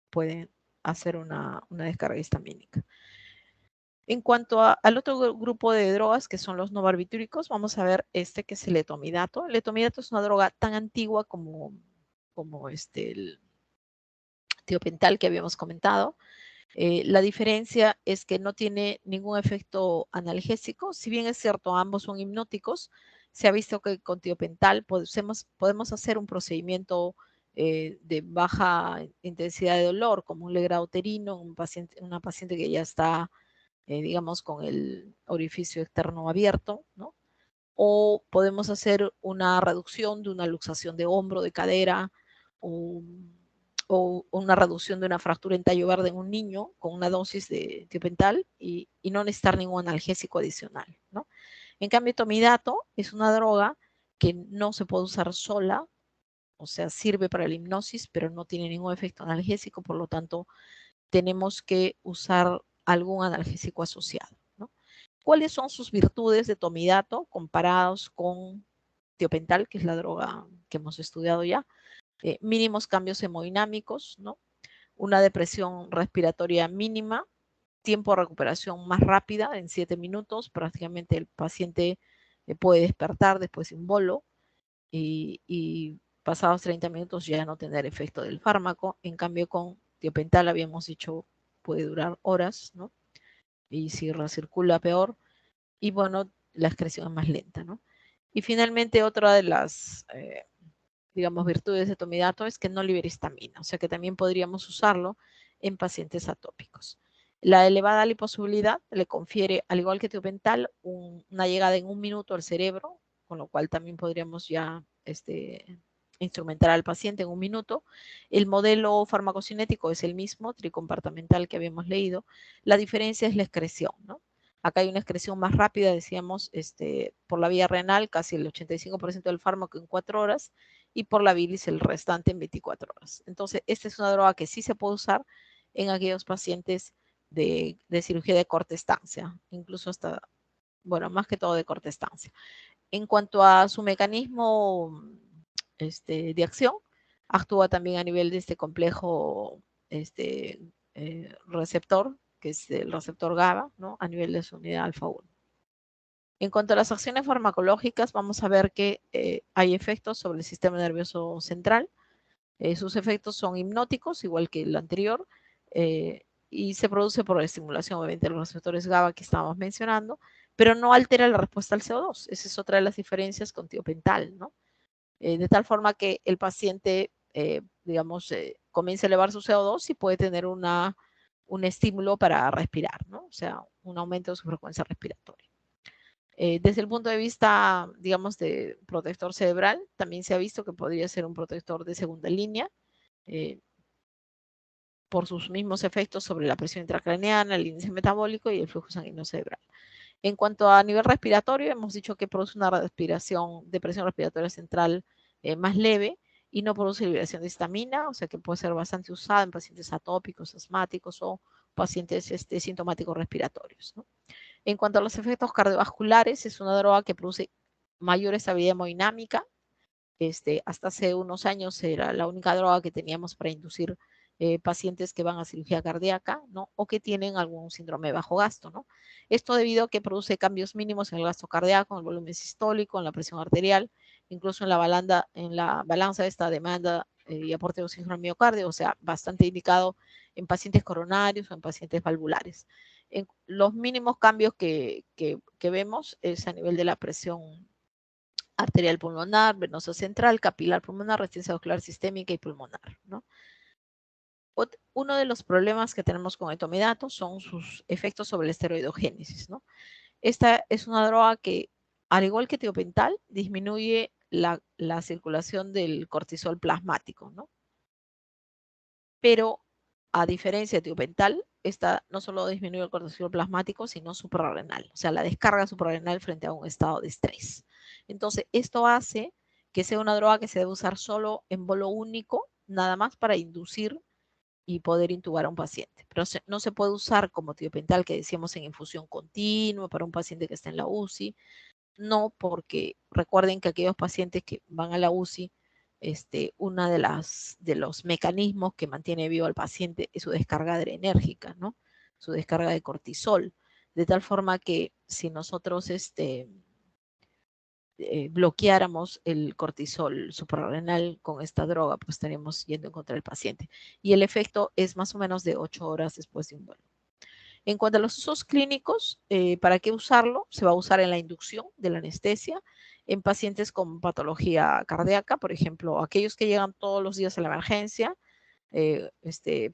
pueden hacer una descarga histamínica. En cuanto al otro grupo de drogas, que son los no barbitúricos, vamos a ver que es el etomidato. El etomidato es una droga tan antigua como el tiopental que habíamos comentado. La diferencia es que no tiene ningún efecto analgésico. Si bien es cierto, ambos son hipnóticos, se ha visto que con tiopental podemos hacer un procedimiento de baja intensidad de dolor, como un legrado uterino, una paciente que ya está, digamos, con el orificio externo abierto, ¿no? O podemos hacer una reducción de una luxación de hombro, de cadera, o, o una reducción de una fractura en tallo verde en un niño con una dosis de tiopental, y no necesitar ningún analgésico adicional, ¿no? En cambio, tomidato es una droga que no se puede usar sola, o sea, sirve para la hipnosis, pero no tiene ningún efecto analgésico, por lo tanto, tenemos que usar algún analgésico asociado, ¿no? ¿Cuáles son sus virtudes de tomidato comparados con tiopental, que es la droga que hemos estudiado ya? Mínimos cambios hemodinámicos, ¿no? Una depresión respiratoria mínima, tiempo de recuperación más rápida, en 7 minutos, prácticamente el paciente puede despertar después de un bolo, y pasados 30 minutos ya no tener efecto del fármaco. En cambio, con tiopental habíamos dicho puede durar horas, ¿no? Y si recircula peor, y bueno, la excreción es más lenta, ¿no? Y finalmente, otra de las, digamos, virtudes de tomidato es que no libera histamina, o sea que también podríamos usarlo en pacientes atópicos. La elevada liposolubilidad le confiere, al igual que tiopental, una llegada en 1 minuto al cerebro, con lo cual también podríamos ya instrumentar al paciente en 1 minuto. El modelo farmacocinético es el mismo, tricompartamental, que habíamos leído. La diferencia es la excreción, ¿no? Acá hay una excreción más rápida, decíamos, por la vía renal, casi el 85% del fármaco en 4 horas, y por la bilis el restante en 24 horas. Entonces, esta es una droga que sí se puede usar en aquellos pacientes de cirugía de corta estancia, incluso hasta, bueno, más que todo de corta estancia. En cuanto a su mecanismo de acción, actúa también a nivel de este complejo receptor, que es el receptor GABA, ¿no? A nivel de su unidad alfa 1. En cuanto a las acciones farmacológicas, vamos a ver que hay efectos sobre el sistema nervioso central. Sus efectos son hipnóticos, igual que el anterior, y se produce por la estimulación, obviamente, de los receptores GABA que estábamos mencionando, pero no altera la respuesta al CO2. Esa es otra de las diferencias con tiopental, ¿no? De tal forma que el paciente, digamos, comienza a elevar su CO2 y puede tener un estímulo para respirar, ¿no? O sea, un aumento de su frecuencia respiratoria. Desde el punto de vista, digamos, de protector cerebral, también se ha visto que podría ser un protector de segunda línea por sus mismos efectos sobre la presión intracraneana, el índice metabólico y el flujo sanguíneo cerebral. En cuanto a nivel respiratorio, hemos dicho que produce una depresión respiratoria central más leve y no produce liberación de histamina, o sea que puede ser bastante usada en pacientes atópicos, asmáticos o pacientes sintomáticos respiratorios, ¿no? En cuanto a los efectos cardiovasculares, es una droga que produce mayor estabilidad hemodinámica. Hasta hace unos años era la única droga que teníamos para inducir pacientes que van a cirugía cardíaca, ¿no? O que tienen algún síndrome de bajo gasto, ¿no? Esto debido a que produce cambios mínimos en el gasto cardíaco, en el volumen sistólico, en la presión arterial, incluso en la balanza de esta demanda y aporte de oxígeno al miocardio, o sea, bastante indicado en pacientes coronarios o en pacientes valvulares. Los mínimos cambios que vemos es a nivel de la presión arterial pulmonar, venosa central, capilar pulmonar, resistencia ocular sistémica y pulmonar, ¿no? Uno de los problemas que tenemos con etomidato son sus efectos sobre la esteroidogénesis, ¿no? Esta es una droga que, al igual que tiopental, disminuye la circulación del cortisol plasmático, ¿no? Pero a diferencia de tiopental, esta no solo disminuye el cortisol plasmático, sino suprarrenal, o sea, la descarga suprarrenal frente a un estado de estrés. Entonces, esto hace que sea una droga que se debe usar solo en bolo único, nada más para inducir y poder intubar a un paciente. Pero no se puede usar como tiopental, que decíamos en infusión continua para un paciente que está en la UCI. No, porque recuerden que aquellos pacientes que van a la UCI, una de los mecanismos que mantiene vivo al paciente es su descarga adrenérgica, ¿no? Su descarga de cortisol. De tal forma que si nosotros bloqueáramos el cortisol suprarrenal con esta droga, pues estaríamos yendo en contra del paciente. Y el efecto es más o menos de 8 horas después de un vuelo. En cuanto a los usos clínicos, ¿para qué usarlo? Se va a usar en la inducción de la anestesia en pacientes con patología cardíaca, por ejemplo, aquellos que llegan todos los días a la emergencia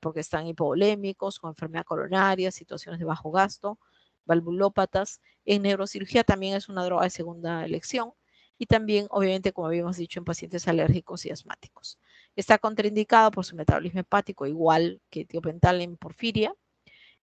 porque están hipovolémicos, con enfermedad coronaria, situaciones de bajo gasto, valvulópatas. En neurocirugía también es una droga de segunda elección y también, obviamente, como habíamos dicho, en pacientes alérgicos y asmáticos. Está contraindicado por su metabolismo hepático, igual que tiopental en porfiria,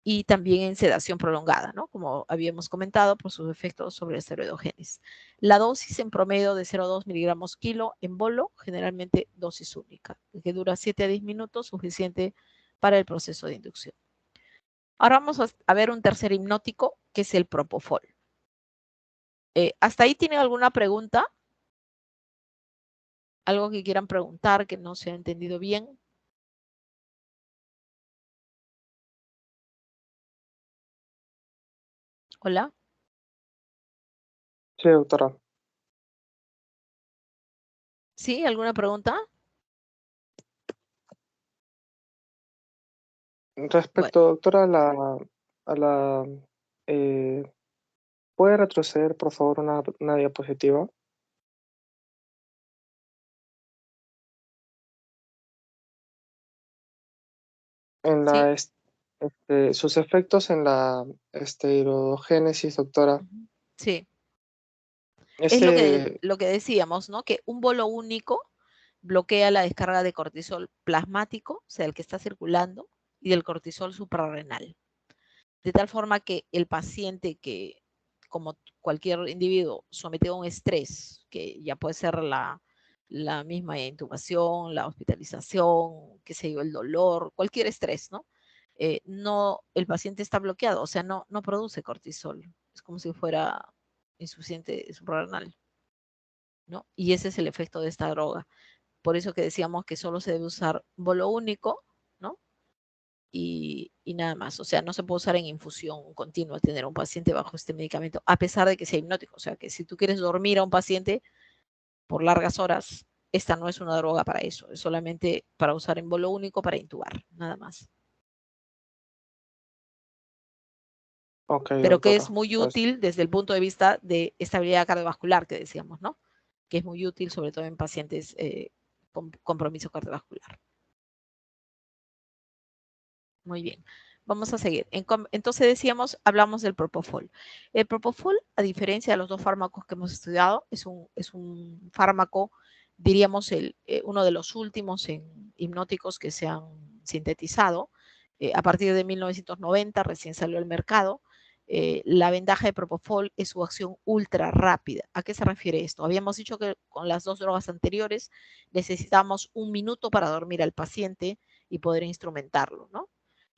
y también en sedación prolongada, ¿no? Como habíamos comentado, por sus efectos sobre la esteroidogénesis. La dosis en promedio de 0,2 miligramos kilo en bolo, generalmente dosis única, que dura 7 a 10 minutos, suficiente para el proceso de inducción. Ahora vamos a ver un tercer hipnótico, que es el propofol. ¿Hasta ahí tienen alguna pregunta? ¿Algo que quieran preguntar que no se ha entendido bien? ¿Hola? Sí, doctora. ¿Sí? ¿Alguna pregunta? Bueno, Respecto, doctora, a la eh, ¿puede retroceder, por favor, una diapositiva? En sí. sus efectos en la esteroidogénesis, doctora. Sí. Es Ese, lo que decíamos, ¿no? Que un bolo único bloquea la descarga de cortisol plasmático, o sea, el que está circulando, y del cortisol suprarrenal. De tal forma que el paciente que, como cualquier individuo sometido a un estrés, que ya puede ser la misma intubación, la hospitalización, qué sé yo, el dolor, cualquier estrés, ¿no? No, el paciente está bloqueado, o sea, no produce cortisol. Es como si fuera insuficiente suprarrenal, ¿no? Y ese es el efecto de esta droga. Por eso que decíamos que solo se debe usar bolo único, ¿no? y nada más. O sea, no se puede usar en infusión continua tener un paciente bajo este medicamento, a pesar de que sea hipnótico. O sea, que si tú quieres dormir a un paciente por largas horas, esta no es una droga para eso, es solamente para usar en bolo único para intubar, nada más. Ok, Pero que es doctora. muy Pues, útil desde el punto de vista de estabilidad cardiovascular que decíamos, ¿no? Que es muy útil sobre todo en pacientes con compromiso cardiovascular. Muy bien. Vamos a seguir. Entonces decíamos, hablamos del Propofol. El Propofol, a diferencia de los dos fármacos que hemos estudiado, es un fármaco, diríamos, uno de los últimos en hipnóticos que se han sintetizado. A partir de 1990 recién salió al mercado. La ventaja de Propofol es su acción ultra rápida. ¿A qué se refiere esto? Habíamos dicho que con las dos drogas anteriores necesitamos 1 minuto para dormir al paciente y poder instrumentarlo, ¿no?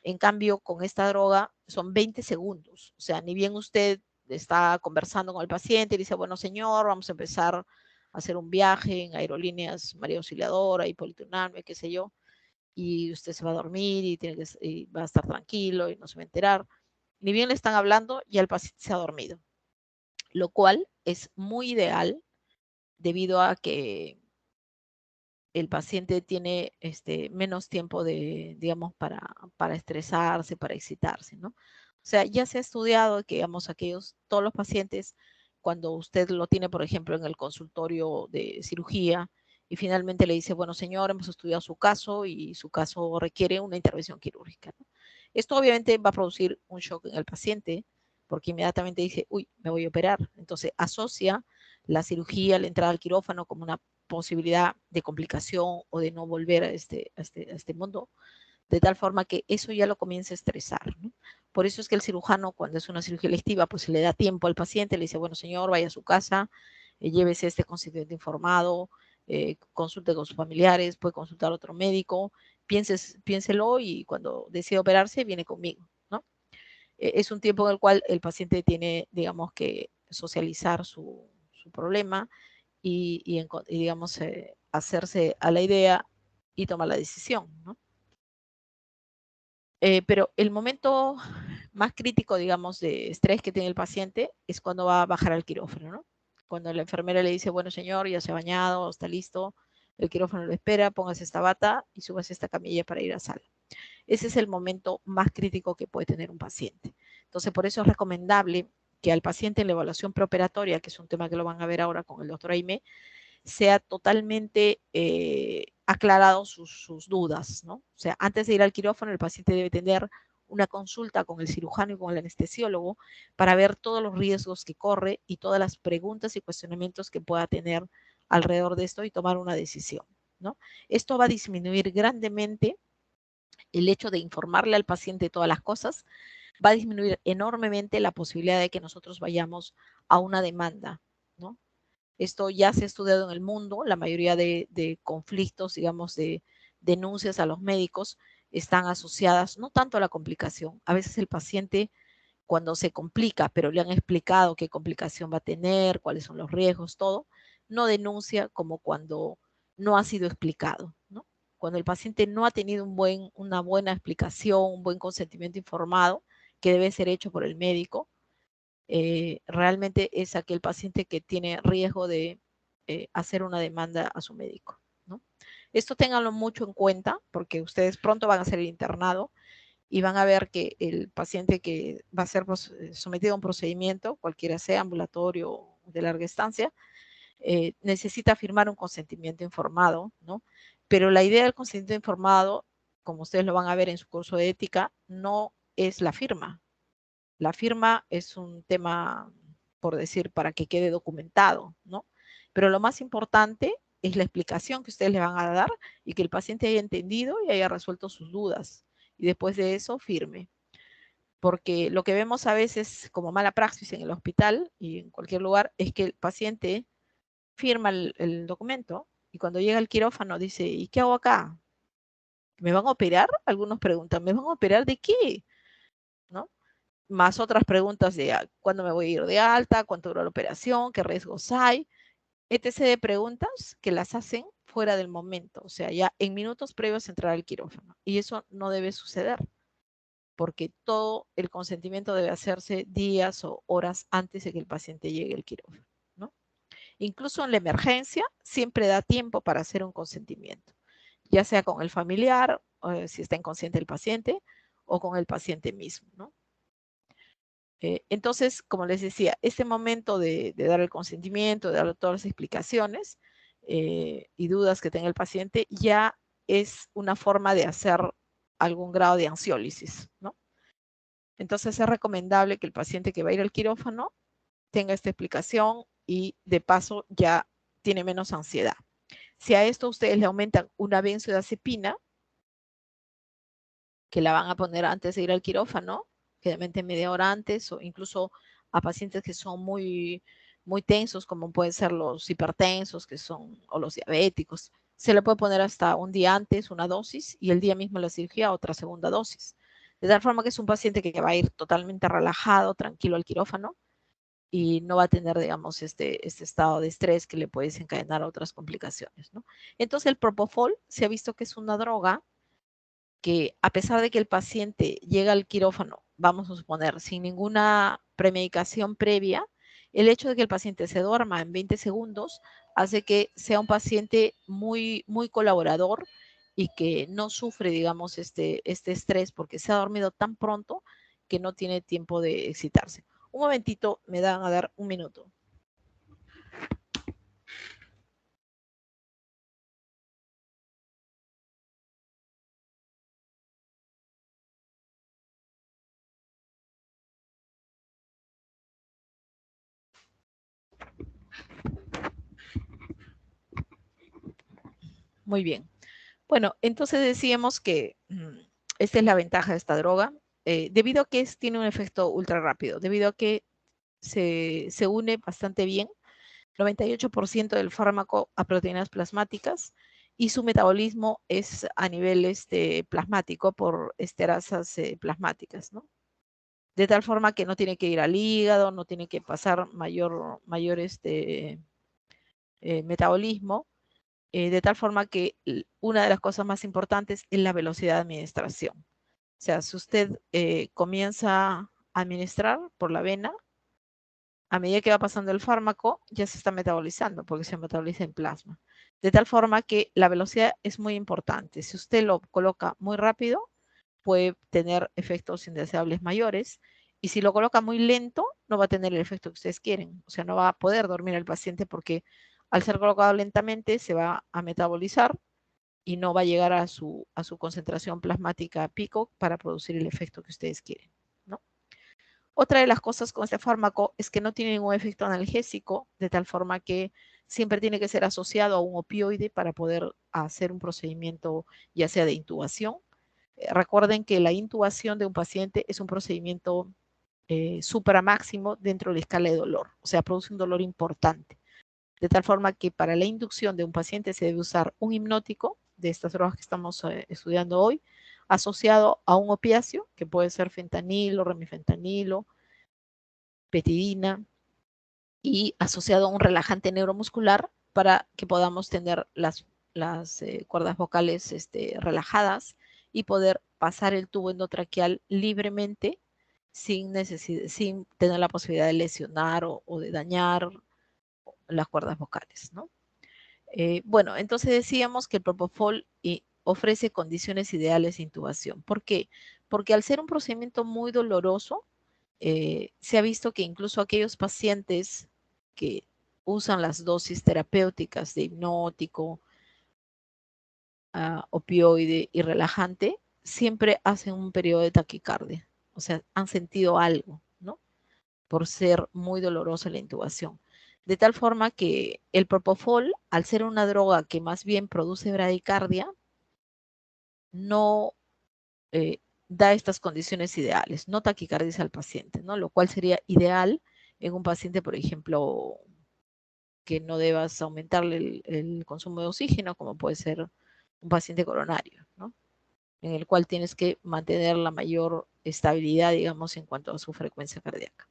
En cambio, con esta droga son 20 segundos. O sea, ni bien usted está conversando con el paciente y dice, bueno, señor, vamos a empezar a hacer un viaje en aerolíneas María Auxiliadora, Hipólito Unanue, qué sé yo, y usted se va a dormir y va a estar tranquilo y no se va a enterar. Ni bien le están hablando, ya el paciente se ha dormido, lo cual es muy ideal debido a que el paciente tiene menos tiempo digamos, para estresarse, para excitarse, ¿no? O sea, ya se ha estudiado que, digamos, todos los pacientes, cuando usted lo tiene, por ejemplo, en el consultorio de cirugía, y finalmente le dice, bueno, señor, hemos estudiado su caso y su caso requiere una intervención quirúrgica, ¿no? Esto obviamente va a producir un shock en el paciente, porque inmediatamente dice, uy, me voy a operar. Entonces asocia la cirugía, la entrada al quirófano como una posibilidad de complicación o de no volver a este mundo, de tal forma que eso ya lo comienza a estresar, ¿no? Por eso es que el cirujano, cuando es una cirugía electiva, pues le da tiempo al paciente, le dice, bueno, señor, vaya a su casa, llévese este consentimiento informado, consulte con sus familiares, puede consultar a otro médico, piénselo y cuando decida operarse, viene conmigo, ¿no? Es un tiempo en el cual el paciente tiene, digamos, que socializar su problema y digamos, hacerse a la idea y tomar la decisión, ¿no? Pero el momento más crítico, digamos, de estrés que tiene el paciente es cuando va a bajar al quirófano, ¿no? Cuando la enfermera le dice, bueno, señor, ya se ha bañado, está listo, el quirófano lo espera, póngase esta bata y súbase esta camilla para ir a sala. Ese es el momento más crítico que puede tener un paciente. Entonces, por eso es recomendable que al paciente en la evaluación preoperatoria, que es un tema que lo van a ver ahora con el doctor Aime, sea totalmente aclarado sus dudas, ¿no? O sea, antes de ir al quirófano, el paciente debe tener una consulta con el cirujano y con el anestesiólogo para ver todos los riesgos que corre y todas las preguntas y cuestionamientos que pueda tener alrededor de esto y tomar una decisión, ¿no? Esto va a disminuir grandemente el hecho de informarle al paciente todas las cosas, va a disminuir enormemente la posibilidad de que nosotros vayamos a una demanda, ¿no? Esto ya se ha estudiado en el mundo, la mayoría de conflictos, digamos, de denuncias a los médicos están asociadas no tanto a la complicación, a veces el paciente cuando se complica, pero le han explicado qué complicación va a tener, cuáles son los riesgos, todo, no denuncia como cuando no ha sido explicado, ¿no? Cuando el paciente no ha tenido una buena explicación, un buen consentimiento informado, que debe ser hecho por el médico, realmente es aquel paciente que tiene riesgo de hacer una demanda a su médico, ¿no? Esto ténganlo mucho en cuenta porque ustedes pronto van a ser internado y van a ver que el paciente que va a ser sometido a un procedimiento, cualquiera sea ambulatorio o de larga estancia, necesita firmar un consentimiento informado, ¿no? Pero la idea del consentimiento informado, como ustedes lo van a ver en su curso de ética, no es la firma. La firma es un tema, por decir, para que quede documentado, ¿no? Pero lo más importante es la explicación que ustedes le van a dar y que el paciente haya entendido y haya resuelto sus dudas. Y después de eso, firme. Porque lo que vemos a veces como mala praxis en el hospital y en cualquier lugar es que el paciente firma el documento y cuando llega al quirófano dice, ¿y qué hago acá? ¿Me van a operar? Algunos preguntan, ¿me van a operar de qué? ¿No? Más otras preguntas de cuándo me voy a ir de alta, cuánto dura la operación, qué riesgos hay, etc. de preguntas que las hacen fuera del momento, o sea, ya en minutos previos a entrar al quirófano. Y eso no debe suceder. porque todo el consentimiento debe hacerse días o horas antes de que el paciente llegue al quirófano, ¿no? Incluso en la emergencia siempre da tiempo para hacer un consentimiento, ya sea con el familiar, si está inconsciente el paciente, o con el paciente mismo, ¿no? Entonces, como les decía, este momento de dar el consentimiento, de dar todas las explicaciones y dudas que tenga el paciente, ya es una forma de hacer algún grado de ansiólisis, ¿no? Entonces es recomendable que el paciente que va a ir al quirófano tenga esta explicación y de paso ya tiene menos ansiedad. Si a esto ustedes le aumentan una benzodiazepina, que la van a poner antes de ir al quirófano, generalmente media hora antes, o incluso a pacientes que son muy tensos, como pueden ser los hipertensos, que son, o los diabéticos, se le puede poner hasta un día antes una dosis y el día mismo de la cirugía otra segunda dosis. De tal forma que es un paciente que va a ir totalmente relajado, tranquilo al quirófano y no va a tener, digamos, este estado de estrés que le puede desencadenar otras complicaciones, ¿no? Entonces el propofol se ha visto que es una droga que a pesar de que el paciente llega al quirófano, vamos a suponer, sin ninguna premedicación previa, el hecho de que el paciente se duerma en 20 segundos hace que sea un paciente muy colaborador y que no sufre, digamos, este estrés porque se ha dormido tan pronto que no tiene tiempo de excitarse. Un momentito, me dan a dar un minuto. Muy bien. Bueno, entonces decíamos que esta es la ventaja de esta droga, debido a que tiene un efecto ultra rápido, debido a que se une bastante bien, 98% del fármaco a proteínas plasmáticas y su metabolismo es a nivel plasmático por esterasas plasmáticas, ¿no? De tal forma que no tiene que ir al hígado, no tiene que pasar mayor metabolismo, de tal forma que una de las cosas más importantes es la velocidad de administración. O sea, si usted comienza a administrar por la vena, a medida que va pasando el fármaco, ya se está metabolizando, porque se metaboliza en plasma. De tal forma que la velocidad es muy importante. Si usted lo coloca muy rápido, puede tener efectos indeseables mayores. Y si lo coloca muy lento, no va a tener el efecto que ustedes quieren. O sea, no va a poder dormir el paciente porque al ser colocado lentamente se va a metabolizar y no va a llegar a su concentración plasmática pico para producir el efecto que ustedes quieren, ¿no? Otra de las cosas con este fármaco es que no tiene ningún efecto analgésico, de tal forma que siempre tiene que ser asociado a un opioide para poder hacer un procedimiento ya sea de intubación. Recuerden que la intubación de un paciente es un procedimiento supra máximo dentro de la escala de dolor, o sea, produce un dolor importante. De tal forma que para la inducción de un paciente se debe usar un hipnótico de estas drogas que estamos estudiando hoy, asociado a un opiáceo, que puede ser fentanilo, remifentanilo, petidina, y asociado a un relajante neuromuscular para que podamos tener las cuerdas vocales relajadas y poder pasar el tubo endotraqueal libremente sin tener la posibilidad de lesionar o de dañar las cuerdas vocales, ¿no? Bueno, entonces decíamos que el propofol ofrece condiciones ideales de intubación. ¿Por qué? Porque al ser un procedimiento muy doloroso, se ha visto que incluso aquellos pacientes que usan las dosis terapéuticas de hipnótico, opioide y relajante, siempre hacen un periodo de taquicardia. O sea, han sentido algo, ¿no? Por ser muy dolorosa la intubación. De tal forma que el propofol, al ser una droga que más bien produce bradicardia, no da estas condiciones ideales, no taquicardias al paciente, ¿no? Lo cual sería ideal en un paciente, por ejemplo, que no debas aumentarle el consumo de oxígeno, como puede ser un paciente coronario, ¿no? En el cual tienes que mantener la mayor estabilidad, digamos, en cuanto a su frecuencia cardíaca.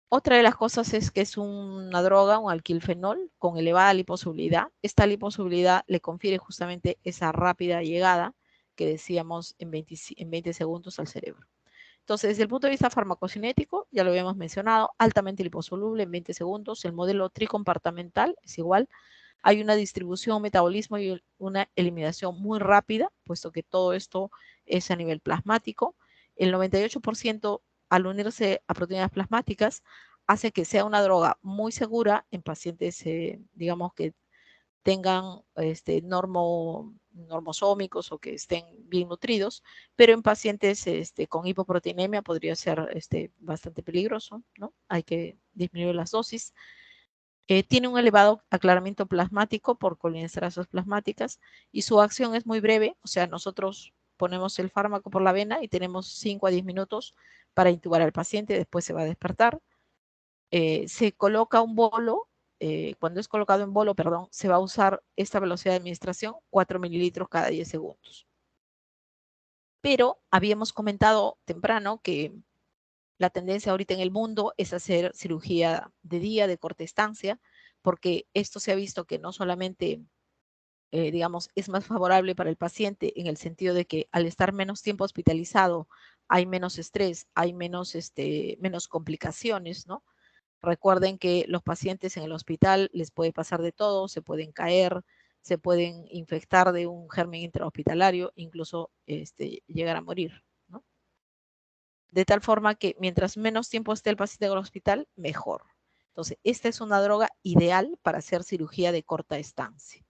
Otra de las cosas es que es una droga, un alquilfenol, con elevada liposolubilidad. Esta liposolubilidad le confiere justamente esa rápida llegada que decíamos en 20 segundos al cerebro. Entonces, desde el punto de vista farmacocinético, ya lo habíamos mencionado, altamente liposoluble en 20 segundos. El modelo tricompartamental es igual. Hay una distribución, metabolismo y una eliminación muy rápida, puesto que todo esto es a nivel plasmático. El 98% al unirse a proteínas plasmáticas hace que sea una droga muy segura en pacientes, digamos, que tengan normosómicos o que estén bien nutridos, pero en pacientes con hipoproteinemia podría ser bastante peligroso, ¿no? Hay que disminuir las dosis. Tiene un elevado aclaramiento plasmático por colinesterases plasmáticas y su acción es muy breve, o sea, nosotros ponemos el fármaco por la vena y tenemos 5 a 10 minutos para intubar al paciente, después se va a despertar. Se coloca un bolo, cuando es colocado en bolo, perdón, se va a usar esta velocidad de administración, 4 mililitros cada 10 segundos. Pero habíamos comentado temprano que la tendencia ahorita en el mundo es hacer cirugía de día, de corta estancia, porque esto se ha visto que no solamente, digamos, es más favorable para el paciente en el sentido de que al estar menos tiempo hospitalizado, hay menos estrés, hay menos complicaciones, ¿no? Recuerden que los pacientes en el hospital les puede pasar de todo, se pueden caer, se pueden infectar de un germen intrahospitalario, incluso llegar a morir, ¿no? De tal forma que mientras menos tiempo esté el paciente en el hospital, mejor. Entonces, esta es una droga ideal para hacer cirugía de corta estancia.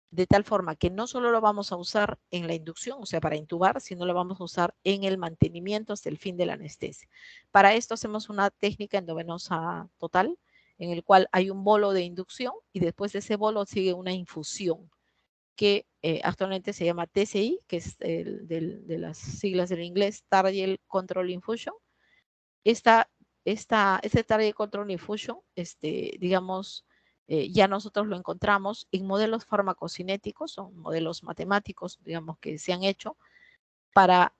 De tal forma que no solo lo vamos a usar en la inducción, o sea, para intubar, sino lo vamos a usar en el mantenimiento hasta el fin de la anestesia. Para esto hacemos una técnica endovenosa total, en el cual hay un bolo de inducción y después de ese bolo sigue una infusión que actualmente se llama TCI, que es de las siglas del inglés, Target Control Infusion. Este Target Control Infusion, digamos, ya nosotros lo encontramos en modelos farmacocinéticos, son modelos matemáticos, digamos, que se han hecho para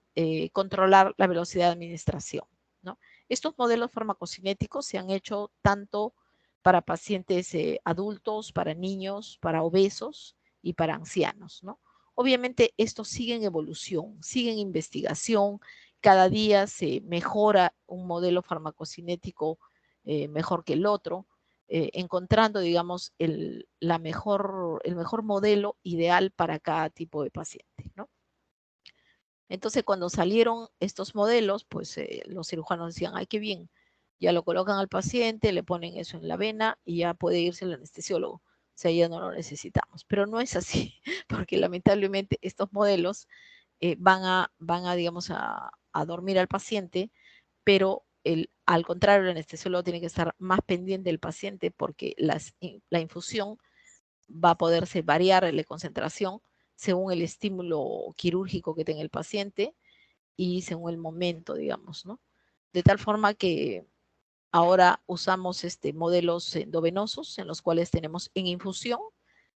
controlar la velocidad de administración, ¿no? Estos modelos farmacocinéticos se han hecho tanto para pacientes adultos, para niños, para obesos y para ancianos, ¿no? Obviamente estos siguen evolución, siguen investigación, cada día se mejora un modelo farmacocinético mejor que el otro, encontrando, digamos, el mejor modelo ideal para cada tipo de paciente, ¿no? Entonces, cuando salieron estos modelos, pues los cirujanos decían, ay, qué bien, ya lo colocan al paciente, le ponen eso en la vena y ya puede irse el anestesiólogo. O sea, ya no lo necesitamos. Pero no es así, porque lamentablemente estos modelos digamos, a dormir al paciente, pero al contrario, el anestesiólogo tiene que estar más pendiente del paciente porque la infusión va a poderse variar la concentración según el estímulo quirúrgico que tenga el paciente y según el momento, digamos, ¿no? De tal forma que ahora usamos modelos endovenosos en los cuales tenemos en infusión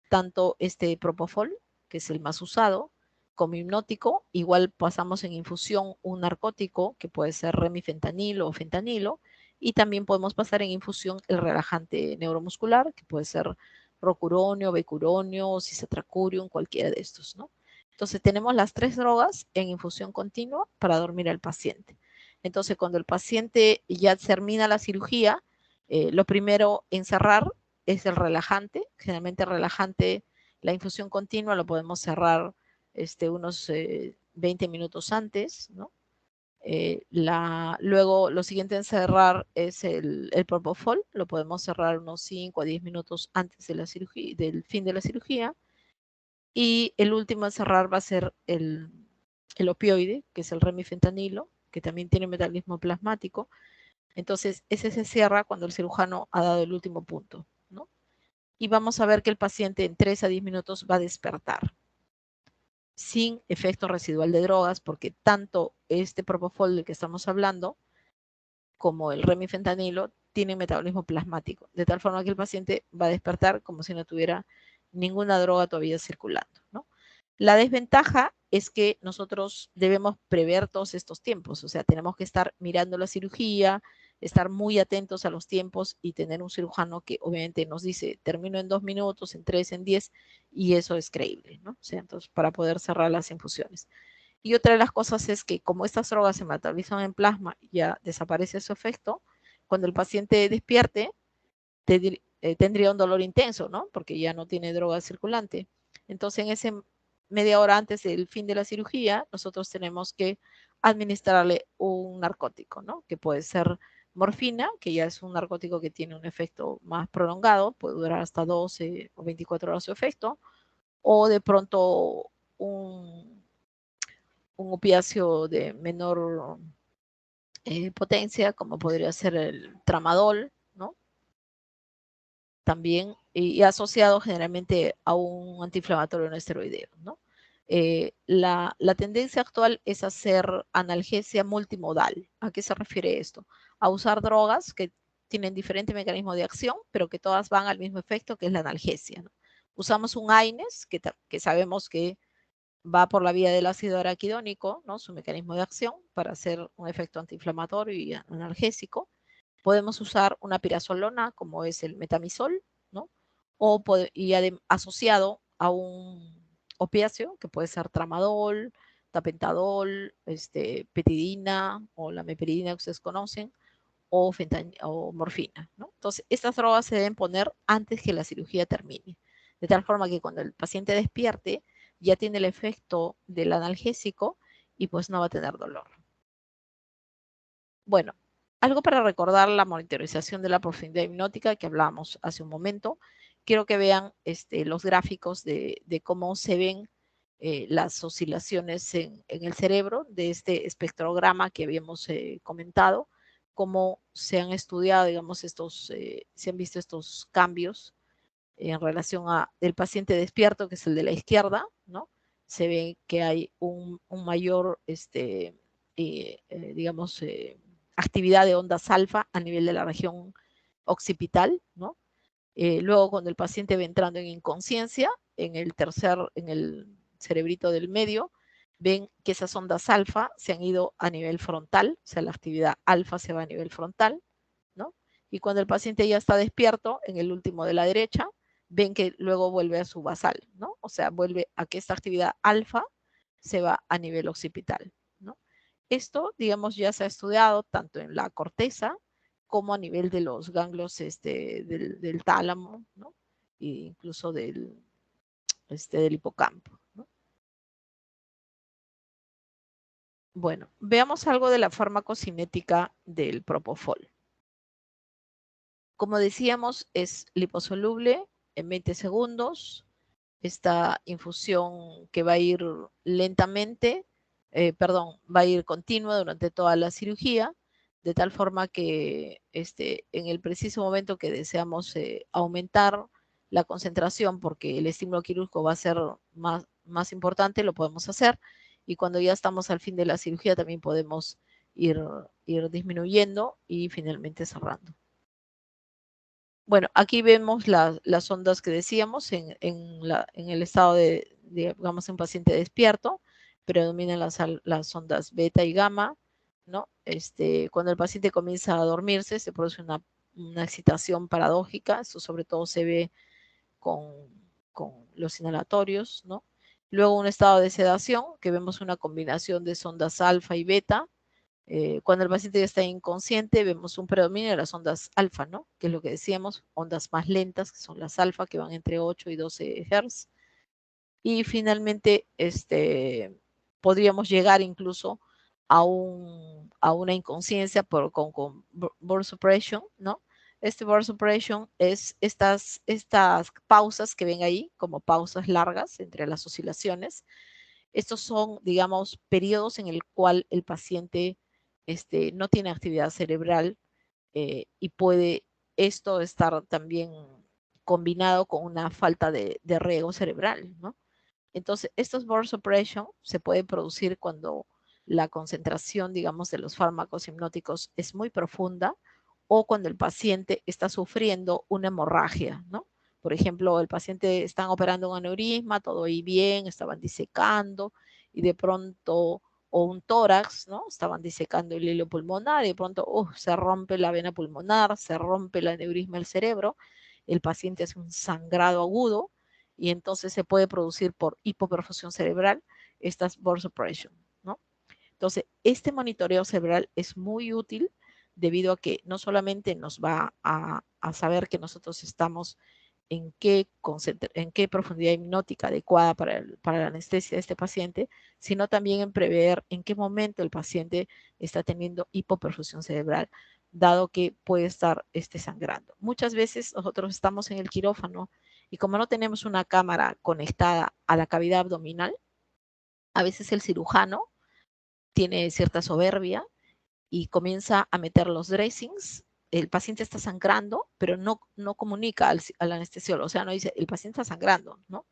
tanto este propofol, que es el más usado, como hipnótico. Igual pasamos en infusión un narcótico, que puede ser remifentanilo o fentanilo, y también podemos pasar en infusión el relajante neuromuscular, que puede ser rocuronio, becuronio, cisatracurium, cualquiera de estos, ¿no? Entonces tenemos las 3 drogas en infusión continua para dormir al paciente. Entonces cuando el paciente ya termina la cirugía, lo primero en cerrar es el relajante. Generalmente el relajante, la infusión continua lo podemos cerrar unos 20 minutos antes, ¿no? Luego lo siguiente en cerrar es el propofol, lo podemos cerrar unos 5 a 10 minutos antes de la cirugía, del fin de la cirugía. Y el último en cerrar va a ser el opioide, que es el remifentanilo, que también tiene metabolismo plasmático. Entonces, ese se cierra cuando el cirujano ha dado el último punto, ¿no? Y vamos a ver que el paciente en 3 a 10 minutos va a despertar sin efecto residual de drogas, porque tanto este propofol del que estamos hablando como el remifentanilo tienen metabolismo plasmático, de tal forma que el paciente va a despertar como si no tuviera ninguna droga todavía circulando, ¿no? La desventaja es que nosotros debemos prever todos estos tiempos, o sea, tenemos que estar mirando la cirugía, estar muy atentos a los tiempos y tener un cirujano que obviamente nos dice, termino en 2 minutos, en 3, en 10, y eso es creíble, ¿no? O sea, entonces, para poder cerrar las infusiones. Y otra de las cosas es que como estas drogas se metabolizan en plasma, ya desaparece su efecto, cuando el paciente despierte, tendría un dolor intenso, ¿no? Porque ya no tiene droga circulante. Entonces, en ese media hora antes del fin de la cirugía, nosotros tenemos que administrarle un narcótico, ¿no? Que puede ser morfina, que ya es un narcótico que tiene un efecto más prolongado, puede durar hasta 12 o 24 horas su efecto, o de pronto un opiáceo de menor potencia, como podría ser el tramadol, ¿no? También, y asociado generalmente a un antiinflamatorio no esteroideo, ¿no? La tendencia actual es hacer analgesia multimodal. ¿A qué se refiere esto? A usar drogas que tienen diferente mecanismo de acción, pero que todas van al mismo efecto, que es la analgesia, ¿no? Usamos un AINES, que sabemos que va por la vía del ácido araquidónico, ¿no? Su mecanismo de acción para hacer un efecto antiinflamatorio y analgésico. Podemos usar una pirazolona, como es el metamizol, ¿no? Y asociado a un opiáceo, que puede ser tramadol, tapentadol, petidina o la meperidina que ustedes conocen, o morfina, ¿no? Entonces, estas drogas se deben poner antes que la cirugía termine, de tal forma que cuando el paciente despierte, ya tiene el efecto del analgésico y pues no va a tener dolor. Bueno, algo para recordar la monitorización de la profundidad hipnótica que hablábamos hace un momento. Quiero que vean los gráficos de cómo se ven las oscilaciones en el cerebro de este espectrograma que habíamos comentado, cómo se han estudiado, digamos, se han visto estos cambios en relación a el paciente despierto, que es el de la izquierda, ¿no? Se ve que hay un mayor, digamos, actividad de ondas alfa a nivel de la región occipital, ¿no? Luego, cuando el paciente va entrando en inconsciencia, en el cerebrito del medio, ven que esas ondas alfa se han ido a nivel frontal, o sea, la actividad alfa se va a nivel frontal, ¿no? Y cuando el paciente ya está despierto, en el último de la derecha, ven que luego vuelve a su basal, ¿no? O sea, vuelve a que esta actividad alfa se va a nivel occipital, ¿no? Esto, digamos, ya se ha estudiado tanto en la corteza como a nivel de los ganglios del tálamo, ¿no? E incluso del hipocampo, ¿no? Bueno, veamos algo de la farmacocinética del propofol. Como decíamos, es liposoluble en 20 segundos. Esta infusión que va a ir lentamente, va a ir continua durante toda la cirugía, de tal forma que en el preciso momento que deseamos aumentar la concentración, porque el estímulo quirúrgico va a ser más importante, lo podemos hacer. Y cuando ya estamos al fin de la cirugía, también podemos ir disminuyendo y finalmente cerrando. Bueno, aquí vemos las ondas que decíamos en el estado digamos, un paciente despierto, predominan las ondas beta y gamma, ¿no? Cuando el paciente comienza a dormirse, se produce una excitación paradójica, esto sobre todo se ve con, con los inhalatorios, ¿no? Luego un estado de sedación, que vemos una combinación de ondas alfa y beta. Cuando el paciente ya está inconsciente, vemos un predominio de las ondas alfa, ¿no? Que es lo que decíamos, ondas más lentas, que son las alfa, que van entre 8 y 12 Hz. Y finalmente, podríamos llegar incluso a una inconsciencia con burst suppression, ¿no? Este burst suppression es estas pausas que ven ahí, como pausas largas entre las oscilaciones. Estos son, digamos, periodos en el cual el paciente no tiene actividad cerebral y puede esto estar también combinado con una falta de riego cerebral, ¿no? Entonces, estos burst suppression se pueden producir cuando la concentración, digamos, de los fármacos hipnóticos es muy profunda o cuando el paciente está sufriendo una hemorragia, ¿no? Por ejemplo, el paciente están operando un aneurisma, todo ahí bien, estaban disecando y de pronto o un tórax, ¿no? Estaban disecando el hilo pulmonar y de pronto se rompe la vena pulmonar, se rompe el aneurisma del cerebro, el paciente hace un sangrado agudo y entonces se puede producir por hipoperfusión cerebral estas burst suppression, ¿no? Entonces, este monitoreo cerebral es muy útil debido a que no solamente nos va a saber que nosotros estamos en qué profundidad hipnótica adecuada para la anestesia de este paciente, sino también en prever en qué momento el paciente está teniendo hipoperfusión cerebral, dado que puede estar sangrando. Muchas veces nosotros estamos en el quirófano y como no tenemos una cámara conectada a la cavidad abdominal, a veces el cirujano tiene cierta soberbia y comienza a meter los dressings. El paciente está sangrando, pero no comunica al anestesiólogo, o sea, no dice, el paciente está sangrando, ¿no?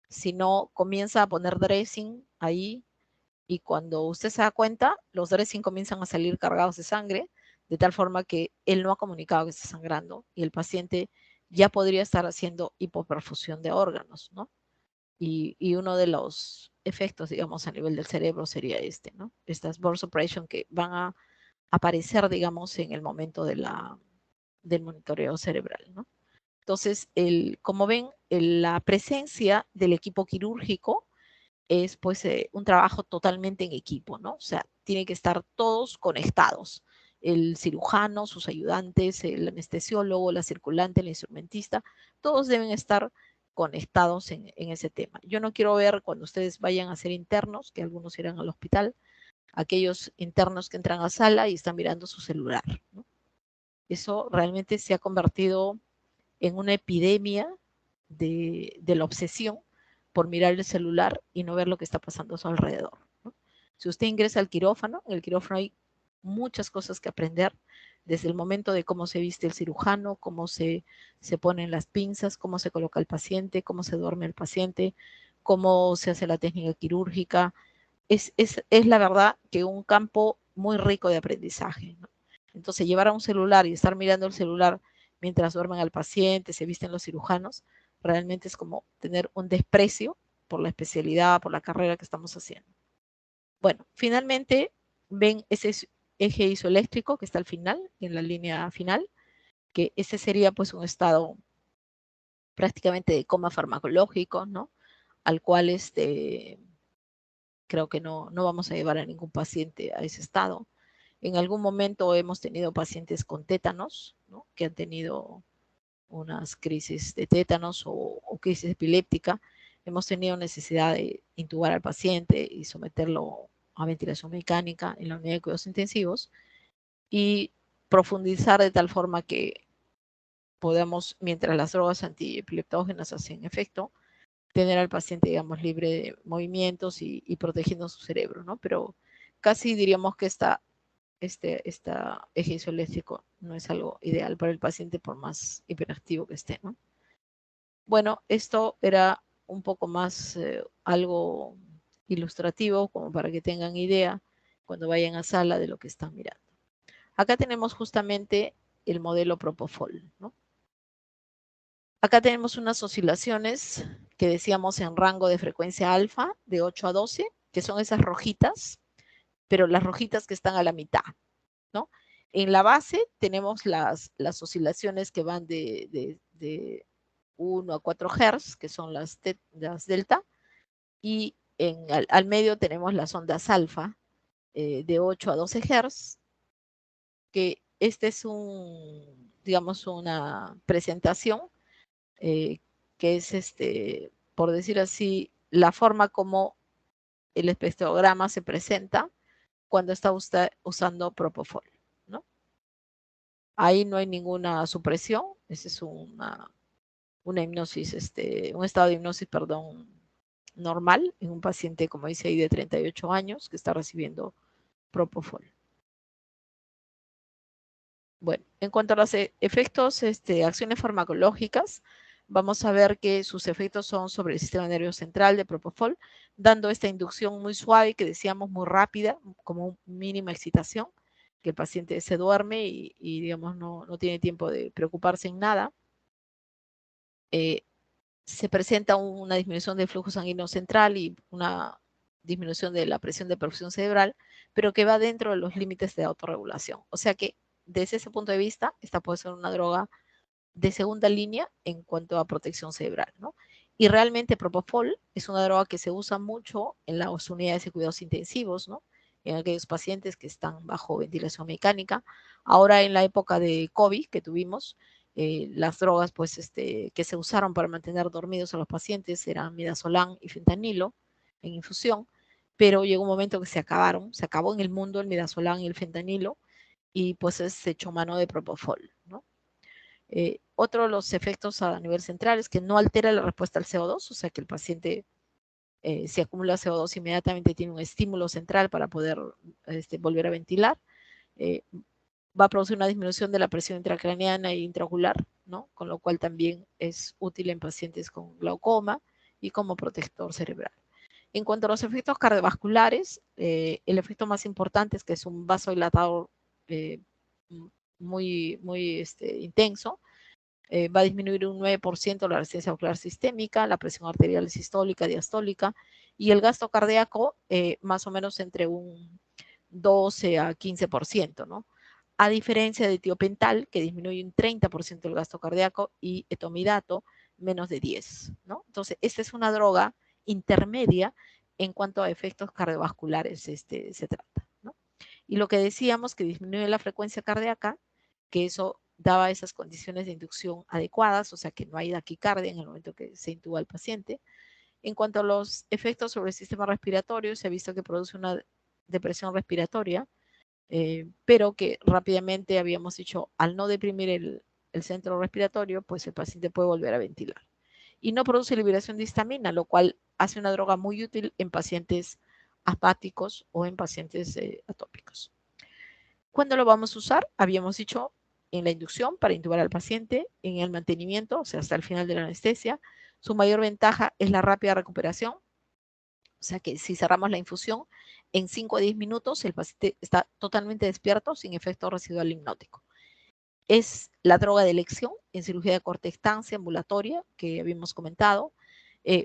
Sino comienza a poner dressing ahí y cuando usted se da cuenta, los dressing comienzan a salir cargados de sangre, de tal forma que él no ha comunicado que está sangrando y el paciente ya podría estar haciendo hipoperfusión de órganos, ¿no? Y uno de los efectos, digamos, a nivel del cerebro sería ¿no? Estas burst suppression que van a aparecer, digamos, en el momento del monitoreo cerebral, ¿no? Entonces, como ven, la presencia del equipo quirúrgico es pues un trabajo totalmente en equipo, ¿no? O sea, tienen que estar todos conectados. El cirujano, sus ayudantes, el anestesiólogo, la circulante, el instrumentista, todos deben estar conectados en ese tema. Yo no quiero ver cuando ustedes vayan a ser internos, que algunos irán al hospital, aquellos internos que entran a sala y están mirando su celular, ¿no? Eso realmente se ha convertido en una epidemia de la obsesión por mirar el celular y no ver lo que está pasando a su alrededor, ¿no? Si usted ingresa al quirófano, en el quirófano hay muchas cosas que aprender, desde el momento de cómo se viste el cirujano, cómo se ponen las pinzas, cómo se coloca el paciente, cómo se duerme el paciente, cómo se hace la técnica quirúrgica. Es la verdad que un campo muy rico de aprendizaje, ¿no? Entonces, llevar a un celular y estar mirando el celular mientras duermen al paciente, se visten los cirujanos, realmente es como tener un desprecio por la especialidad, por la carrera que estamos haciendo. Bueno, finalmente ven ese eje isoeléctrico que está al final, en la línea final, que ese sería pues un estado prácticamente de coma farmacológico, ¿no? Al cual creo que no vamos a llevar a ningún paciente a ese estado. En algún momento hemos tenido pacientes con tétanos, ¿no? Que han tenido unas crisis de tétanos o crisis epiléptica. Hemos tenido necesidad de intubar al paciente y someterlo a ventilación mecánica en la unidad de cuidados intensivos y profundizar de tal forma que podamos, mientras las drogas antiepileptógenas hacen efecto, tener al paciente, digamos, libre de movimientos y protegiendo su cerebro, ¿no? Pero casi diríamos que este eje isoeléctrico no es algo ideal para el paciente por más hiperactivo que esté, ¿no? Bueno, esto era un poco más algo ilustrativo como para que tengan idea cuando vayan a sala de lo que están mirando. Acá tenemos justamente el modelo Propofol, ¿no? Acá tenemos unas oscilaciones que decíamos en rango de frecuencia alfa de 8 a 12, que son esas rojitas, pero las rojitas que están a la mitad, ¿no? En la base tenemos las oscilaciones que van de 1 a 4 Hz, que son las delta, y al medio tenemos las ondas alfa de 8 a 12 Hz, que este es digamos, una presentación que es, por decir así, la forma como el espectrograma se presenta cuando está usted usando Propofol, ¿no? Ahí no hay ninguna supresión, ese es una hipnosis, un estado de hipnosis, perdón, normal en un paciente, como dice ahí, de 38 años que está recibiendo Propofol. Bueno, en cuanto a los efectos, acciones farmacológicas, vamos a ver que sus efectos son sobre el sistema nervioso central de Propofol, dando esta inducción muy suave, que decíamos muy rápida, como mínima excitación, que el paciente se duerme y digamos, no tiene tiempo de preocuparse en nada. Se presenta una disminución del flujo sanguíneo central y una disminución de la presión de perfusión cerebral, pero que va dentro de los límites de autorregulación. O sea que desde ese punto de vista, esta puede ser una droga de segunda línea en cuanto a protección cerebral, ¿no? Y realmente Propofol es una droga que se usa mucho en las unidades de cuidados intensivos, ¿no? En aquellos pacientes que están bajo ventilación mecánica. Ahora en la época de COVID que tuvimos, las drogas pues, que se usaron para mantener dormidos a los pacientes eran midazolam y fentanilo en infusión, pero llegó un momento que se acabaron, se acabó en el mundo el midazolam y el fentanilo y pues se echó mano de Propofol, ¿no? Otro de los efectos a nivel central es que no altera la respuesta al CO2, o sea que el paciente si acumula CO2 inmediatamente tiene un estímulo central para poder volver a ventilar. Va a producir una disminución de la presión intracraneana e intraocular, ¿no? Con lo cual también es útil en pacientes con glaucoma y como protector cerebral. En cuanto a los efectos cardiovasculares, el efecto más importante es que es un vasodilatador muy intenso, va a disminuir un 9% la resistencia ocular sistémica, la presión arterial sistólica, diastólica y el gasto cardíaco más o menos entre un 12 a 15%, ¿no? A diferencia de tiopental, que disminuye un 30% el gasto cardíaco, y etomidato, menos de 10, ¿no? Entonces, esta es una droga intermedia en cuanto a efectos cardiovasculares se trata, ¿no? Y lo que decíamos, que disminuye la frecuencia cardíaca, que eso daba esas condiciones de inducción adecuadas, o sea que no hay taquicardia en el momento que se intuba al paciente. En cuanto a los efectos sobre el sistema respiratorio, se ha visto que produce una depresión respiratoria, pero que rápidamente habíamos dicho, al no deprimir el centro respiratorio, pues el paciente puede volver a ventilar. Y no produce liberación de histamina, lo cual hace una droga muy útil en pacientes asmáticos o en pacientes atópicos. ¿Cuándo lo vamos a usar? Habíamos dicho en la inducción para intubar al paciente, en el mantenimiento, o sea, hasta el final de la anestesia. Su mayor ventaja es la rápida recuperación, o sea que si cerramos la infusión, en 5 a 10 minutos el paciente está totalmente despierto sin efecto residual hipnótico. Es la droga de elección en cirugía de corta estancia ambulatoria que habíamos comentado.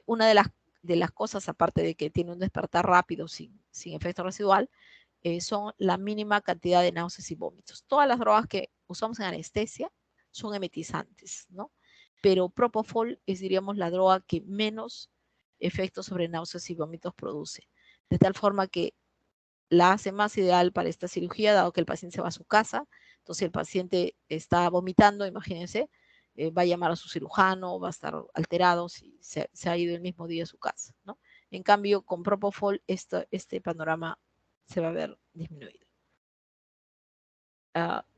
Una de las cosas, aparte de que tiene un despertar rápido sin efecto residual, son la mínima cantidad de náuseas y vómitos. Todas las drogas que usamos en anestesia son emetizantes, ¿no? Pero Propofol es, diríamos, la droga que menos efectos sobre náuseas y vómitos produce. De tal forma que la hace más ideal para esta cirugía, dado que el paciente se va a su casa. Entonces, si el paciente está vomitando, imagínense, va a llamar a su cirujano, va a estar alterado si se ha ido el mismo día a su casa, ¿no? En cambio, con Propofol, este panorama se va a ver disminuido.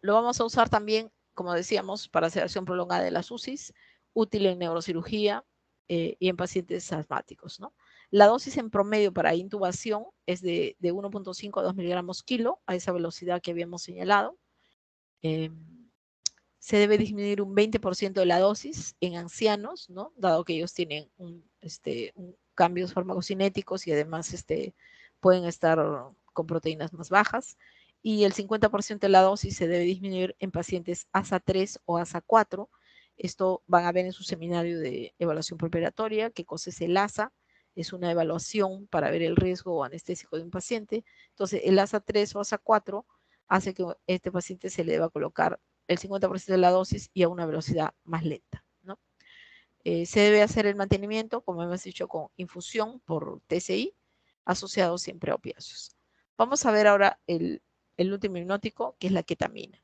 Lo vamos a usar también, como decíamos, para sedación prolongada de las UCIs, útil en neurocirugía y en pacientes asmáticos, ¿no? La dosis en promedio para intubación es de 1.5 a 2 miligramos kilo, a esa velocidad que habíamos señalado. Se debe disminuir un 20% de la dosis en ancianos, ¿no? Dado que ellos tienen cambios farmacocinéticos y además pueden estar con proteínas más bajas. Y el 50% de la dosis se debe disminuir en pacientes ASA3 o ASA4. Esto van a ver en su seminario de evaluación preparatoria, qué cosa es el ASA. Es una evaluación para ver el riesgo anestésico de un paciente. Entonces, el ASA3 o ASA4 hace que este paciente se le deba colocar el 50% de la dosis y a una velocidad más lenta, ¿no? Se debe hacer el mantenimiento, como hemos dicho, con infusión por TCI, asociado siempre a opiáceos. Vamos a ver ahora el último hipnótico, que es la ketamina.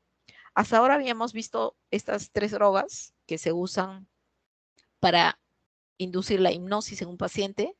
Hasta ahora habíamos visto estas 3 drogas que se usan para inducir la hipnosis en un paciente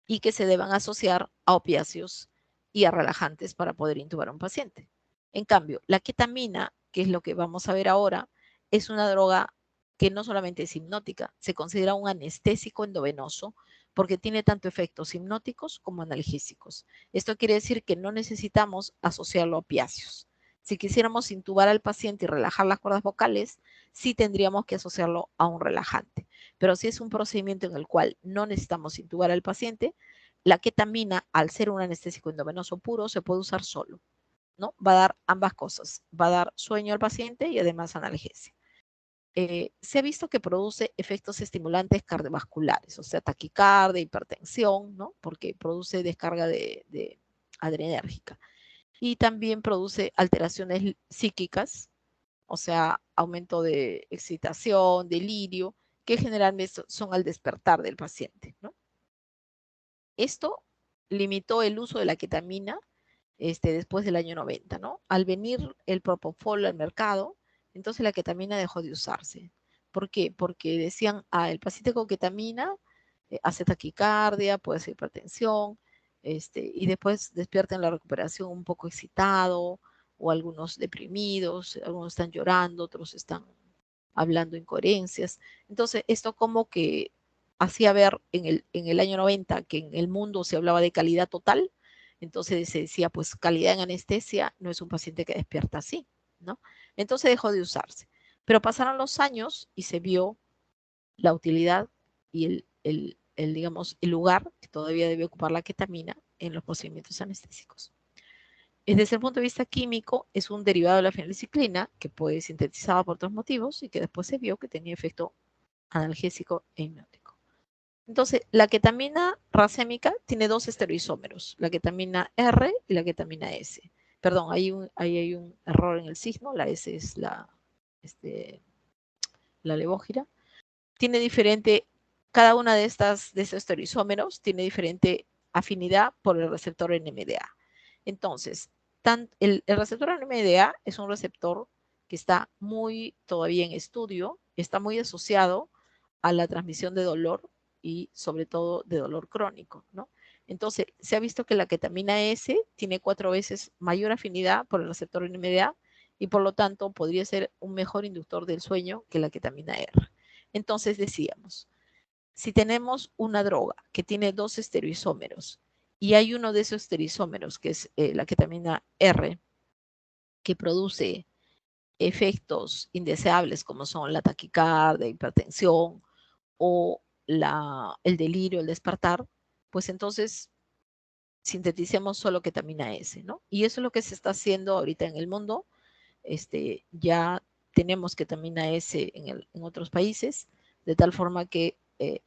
y que se deban asociar a opiáceos y a relajantes para poder intubar a un paciente. En cambio, la ketamina, que es lo que vamos a ver ahora, es una droga que no solamente es hipnótica, se considera un anestésico endovenoso porque tiene tanto efectos hipnóticos como analgésicos. Esto quiere decir que no necesitamos asociarlo a opiáceos. Si quisiéramos intubar al paciente y relajar las cuerdas vocales, sí tendríamos que asociarlo a un relajante. Pero si es un procedimiento en el cual no necesitamos intubar al paciente, la ketamina, al ser un anestésico endovenoso puro, se puede usar solo, ¿no? Va a dar ambas cosas, va a dar sueño al paciente y además analgesia. se ha visto que produce efectos estimulantes cardiovasculares, o sea, taquicardia, hipertensión, ¿no? Porque produce descarga de adrenérgica. Y también produce alteraciones psíquicas, o sea, aumento de excitación, delirio, que generalmente son al despertar del paciente, ¿no? Esto limitó el uso de la ketamina después del año 90, ¿no? Al venir el propofol al mercado, entonces la ketamina dejó de usarse. ¿Por qué? Porque decían, el paciente con ketamina hace taquicardia, puede hacer hipertensión, y después despierta en la recuperación un poco excitado, o algunos deprimidos, algunos están llorando, otros están hablando incoherencias. Entonces, esto como que hacía ver en el año 90 que en el mundo se hablaba de calidad total, entonces se decía, pues calidad en anestesia no es un paciente que despierta así, ¿no? Entonces dejó de usarse. Pero pasaron los años y se vio la utilidad y digamos, el lugar que todavía debe ocupar la ketamina en los procedimientos anestésicos. Desde el punto de vista químico, es un derivado de la fenilciclina que puede ser sintetizado por otros motivos y que después se vio que tenía efecto analgésico e hipnótico. Entonces, la ketamina racémica tiene dos estereoisómeros, la ketamina R y la ketamina S. Perdón, ahí hay un error en el signo, la S es la levógira. Tiene diferente, cada una de estos estereoisómeros tiene diferente afinidad por el receptor NMDA. Entonces, el receptor NMDA es un receptor que está muy todavía en estudio, está muy asociado a la transmisión de dolor y sobre todo de dolor crónico, ¿no? Entonces, se ha visto que la ketamina S tiene 4 veces mayor afinidad por el receptor NMDA y por lo tanto podría ser un mejor inductor del sueño que la ketamina R. Entonces decíamos, si tenemos una droga que tiene dos estereoisómeros y hay uno de esos estereoisómeros, que es la ketamina R, que produce efectos indeseables como son la taquicardia, hipertensión o el delirio, el despertar, pues entonces sinteticemos solo ketamina S, ¿no? Y eso es lo que se está haciendo ahorita en el mundo. Ya tenemos ketamina S en otros países, de tal forma que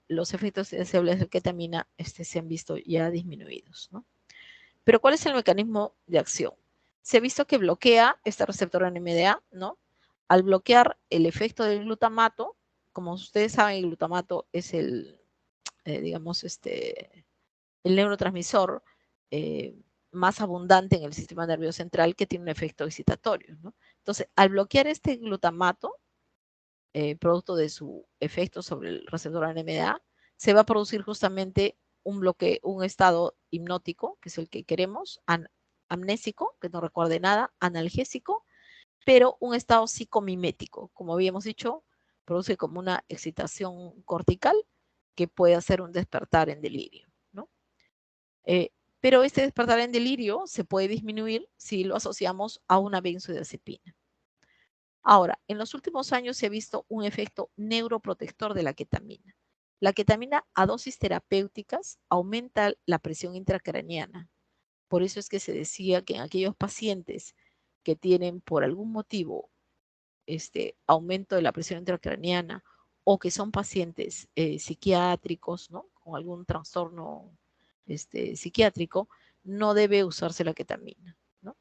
los efectos indeseables de ketamina se han visto ya disminuidos, ¿no? Pero ¿cuál es el mecanismo de acción? Se ha visto que bloquea este receptor NMDA, ¿no? Al bloquear el efecto del glutamato, como ustedes saben, el glutamato es digamos, el neurotransmisor eh, más abundante en el sistema nervioso central que tiene un efecto excitatorio, ¿no? Entonces, al bloquear este glutamato, producto de su efecto sobre el receptor NMDA, se va a producir justamente un estado hipnótico, que es el que queremos, amnésico, que no recuerde nada, analgésico, pero un estado psicomimético, como habíamos dicho, produce como una excitación cortical que puede hacer un despertar en delirio, ¿no? Pero este despertar en delirio se puede disminuir si lo asociamos a una benzodiazepina. Ahora, en los últimos años se ha visto un efecto neuroprotector de la ketamina. La ketamina a dosis terapéuticas aumenta la presión intracraneana. Por eso es que se decía que en aquellos pacientes que tienen por algún motivo aumento de la presión intracraneana o que son pacientes psiquiátricos, ¿no? Con algún trastorno psiquiátrico, no debe usarse la ketamina, ¿no?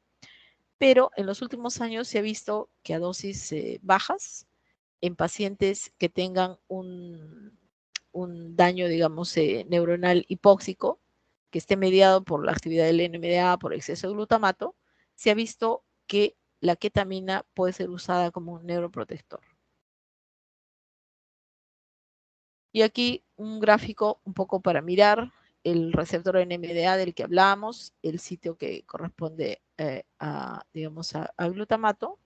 Pero en los últimos años se ha visto que a dosis bajas, en pacientes que tengan un daño, digamos, neuronal hipóxico, que esté mediado por la actividad del NMDA, por exceso de glutamato, se ha visto que la ketamina puede ser usada como un neuroprotector. Y aquí un gráfico un poco para mirar el receptor NMDA del que hablamos, el sitio que corresponde digamos, a glutamato,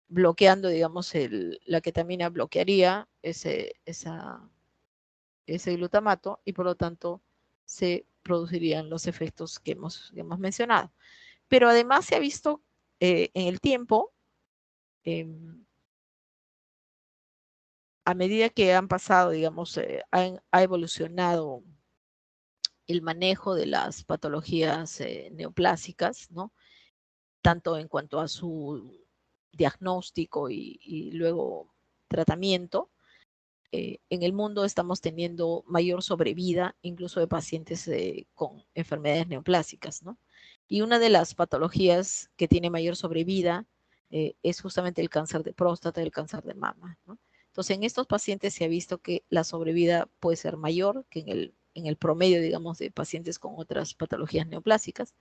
bloqueando, digamos, la ketamina bloquearía ese glutamato y por lo tanto se producirían los efectos que hemos mencionado. Pero además se ha visto en el tiempo, a medida que han pasado, digamos, ha evolucionado el manejo de las patologías neoplásicas, ¿no? Tanto en cuanto a su diagnóstico y luego tratamiento, en el mundo estamos teniendo mayor sobrevida, incluso de pacientes con enfermedades neoplásicas, ¿no? Y una de las patologías que tiene mayor sobrevida es justamente el cáncer de próstata y el cáncer de mama, ¿no? Entonces, en estos pacientes se ha visto que la sobrevida puede ser mayor que en el promedio, digamos, de pacientes con otras patologías neoplásicas.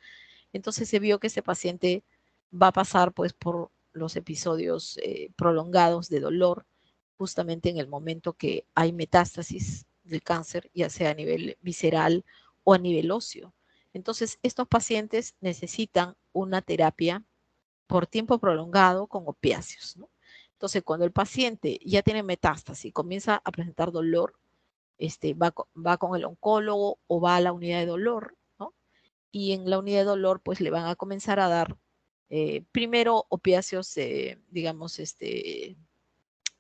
Entonces se vio que ese paciente va a pasar pues por los episodios prolongados de dolor justamente en el momento que hay metástasis del cáncer, ya sea a nivel visceral o a nivel óseo. Entonces, estos pacientes necesitan una terapia por tiempo prolongado con opiáceos, ¿no? Entonces, cuando el paciente ya tiene metástasis y comienza a presentar dolor, va con el oncólogo o va a la unidad de dolor, ¿no? Y en la unidad de dolor, pues le van a comenzar a dar primero opiáceos, digamos,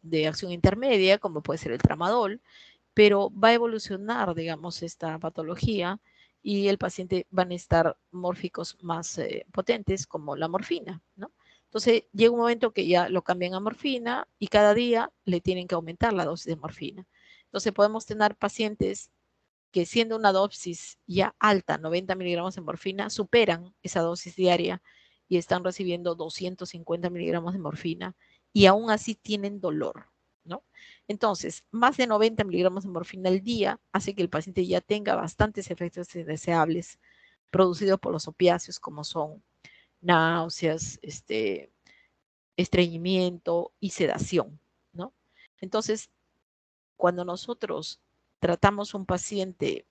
de acción intermedia, como puede ser el tramadol, pero va a evolucionar, digamos, esta patología y el paciente va a necesitar mórficos más potentes como la morfina, ¿no? Entonces llega un momento que ya lo cambian a morfina y cada día le tienen que aumentar la dosis de morfina. Entonces podemos tener pacientes que siendo una dosis ya alta, 90 miligramos de morfina, superan esa dosis diaria y están recibiendo 250 miligramos de morfina y aún así tienen dolor, ¿no? Entonces, más de 90 miligramos de morfina al día hace que el paciente ya tenga bastantes efectos indeseables producidos por los opiáceos, como son náuseas, estreñimiento y sedación, ¿no? Entonces, cuando nosotros tratamos a un paciente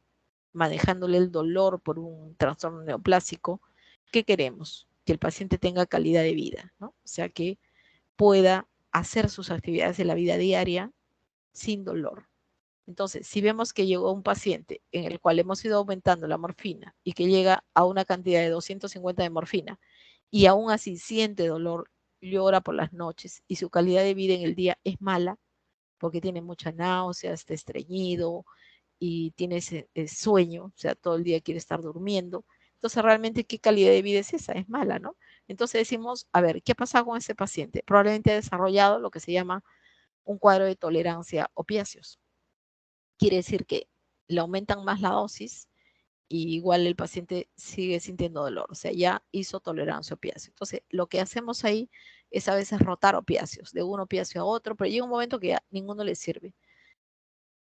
manejándole el dolor por un trastorno neoplásico, ¿qué queremos? Que el paciente tenga calidad de vida, ¿no? O sea, que pueda hacer sus actividades de la vida diaria sin dolor. Entonces, si vemos que llegó un paciente en el cual hemos ido aumentando la morfina y que llega a una cantidad de 250 de morfina y aún así siente dolor, llora por las noches y su calidad de vida en el día es mala porque tiene mucha náusea, está estreñido, y tiene ese sueño, o sea, todo el día quiere estar durmiendo. Entonces, realmente, ¿qué calidad de vida es esa? Es mala, ¿no? Entonces decimos, a ver, ¿qué ha pasado con ese paciente? Probablemente ha desarrollado lo que se llama un cuadro de tolerancia a opiáceos. Quiere decir que le aumentan más la dosis y igual el paciente sigue sintiendo dolor, o sea, ya hizo tolerancia a opiáceos. Entonces, lo que hacemos ahí es a veces rotar opiáceos, de un opiáceo a otro, pero llega un momento que ya ninguno le sirve.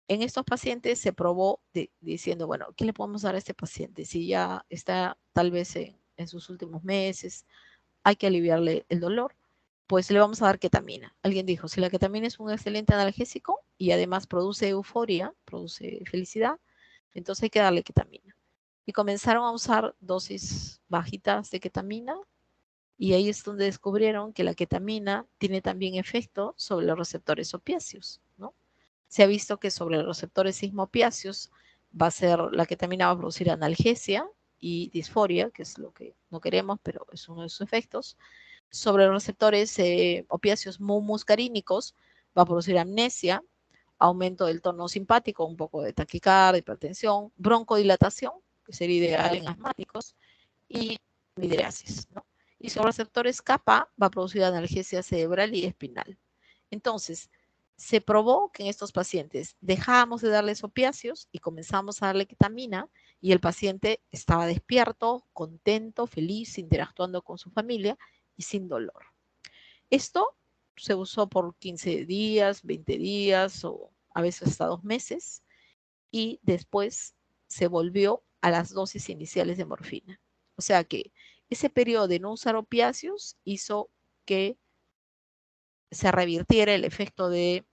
En estos pacientes se probó diciendo, bueno, ¿qué le podemos dar a este paciente? Si ya está tal vez en sus últimos meses, hay que aliviarle el dolor, pues le vamos a dar ketamina. Alguien dijo, si la ketamina es un excelente analgésico y además produce euforia, produce felicidad, entonces hay que darle ketamina. Y comenzaron a usar dosis bajitas de ketamina y ahí es donde descubrieron que la ketamina tiene también efecto sobre los receptores opiáceos, ¿no? Se ha visto que sobre los receptores sismopiáceos va a ser, la ketamina va a producir analgesia y disforia, que es lo que no queremos, pero es uno de sus efectos. Sobre los receptores opiáceos muscarínicos va a producir amnesia, aumento del tono simpático, un poco de taquicardia, hipertensión, broncodilatación, que sería ideal en asmáticos, y midriasis, ¿no? Y sobre receptores kappa va a producir analgesia cerebral y espinal. Entonces, se probó que en estos pacientes dejábamos de darles opiáceos y comenzamos a darle ketamina y el paciente estaba despierto, contento, feliz, interactuando con su familia y sin dolor. Esto se usó por 15 días, 20 días o a veces hasta 2 meses y después se volvió a las dosis iniciales de morfina. O sea que ese periodo de no usar opiáceos hizo que se revirtiera el efecto de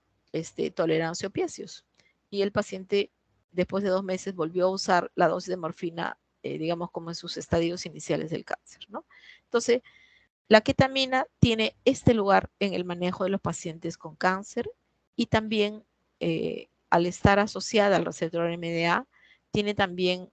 tolerancia a opiáceos. Y el paciente, después de 2 meses, volvió a usar la dosis de morfina, digamos, como en sus estadios iniciales del cáncer, ¿no? Entonces, la ketamina tiene este lugar en el manejo de los pacientes con cáncer y también al estar asociada al receptor MDA, tiene también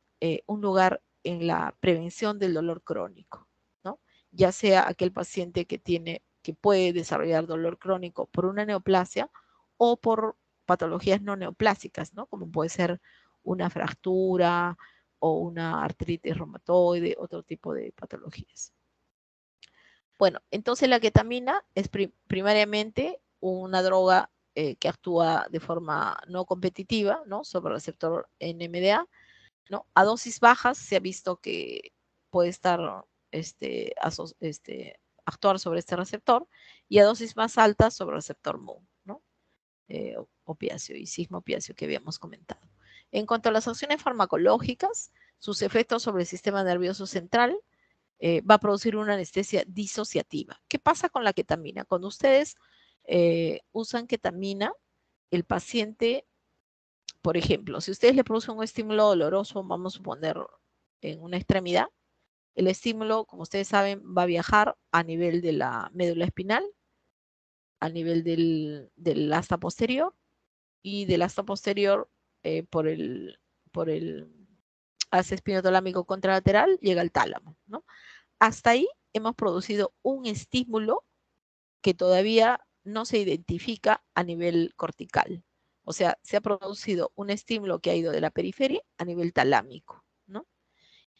un lugar en la prevención del dolor crónico, ¿no? Ya sea aquel paciente que puede desarrollar dolor crónico por una neoplasia o por patologías no neoplásicas, ¿no? Como puede ser una fractura o una artritis reumatoide, otro tipo de patologías. Bueno, entonces la ketamina es primariamente una droga que actúa de forma no competitiva, ¿no? Sobre el receptor NMDA, ¿no? A dosis bajas se ha visto que puede estar actuar sobre este receptor, y a dosis más altas sobre el receptor MU, ¿no? Opiáceo y cismo-opiáceo que habíamos comentado. En cuanto a las acciones farmacológicas, sus efectos sobre el sistema nervioso central va a producir una anestesia disociativa. ¿Qué pasa con la ketamina? Cuando ustedes usan ketamina, el paciente, por ejemplo, si ustedes le producen un estímulo doloroso, vamos a poner en una extremidad, el estímulo, como ustedes saben, va a viajar a nivel de la médula espinal, a nivel del asta posterior, y del asta posterior por el haz espinotalámico contralateral llega al tálamo, ¿no? Hasta ahí hemos producido un estímulo que todavía no se identifica a nivel cortical. O sea, se ha producido un estímulo que ha ido de la periferia a nivel talámico, ¿no?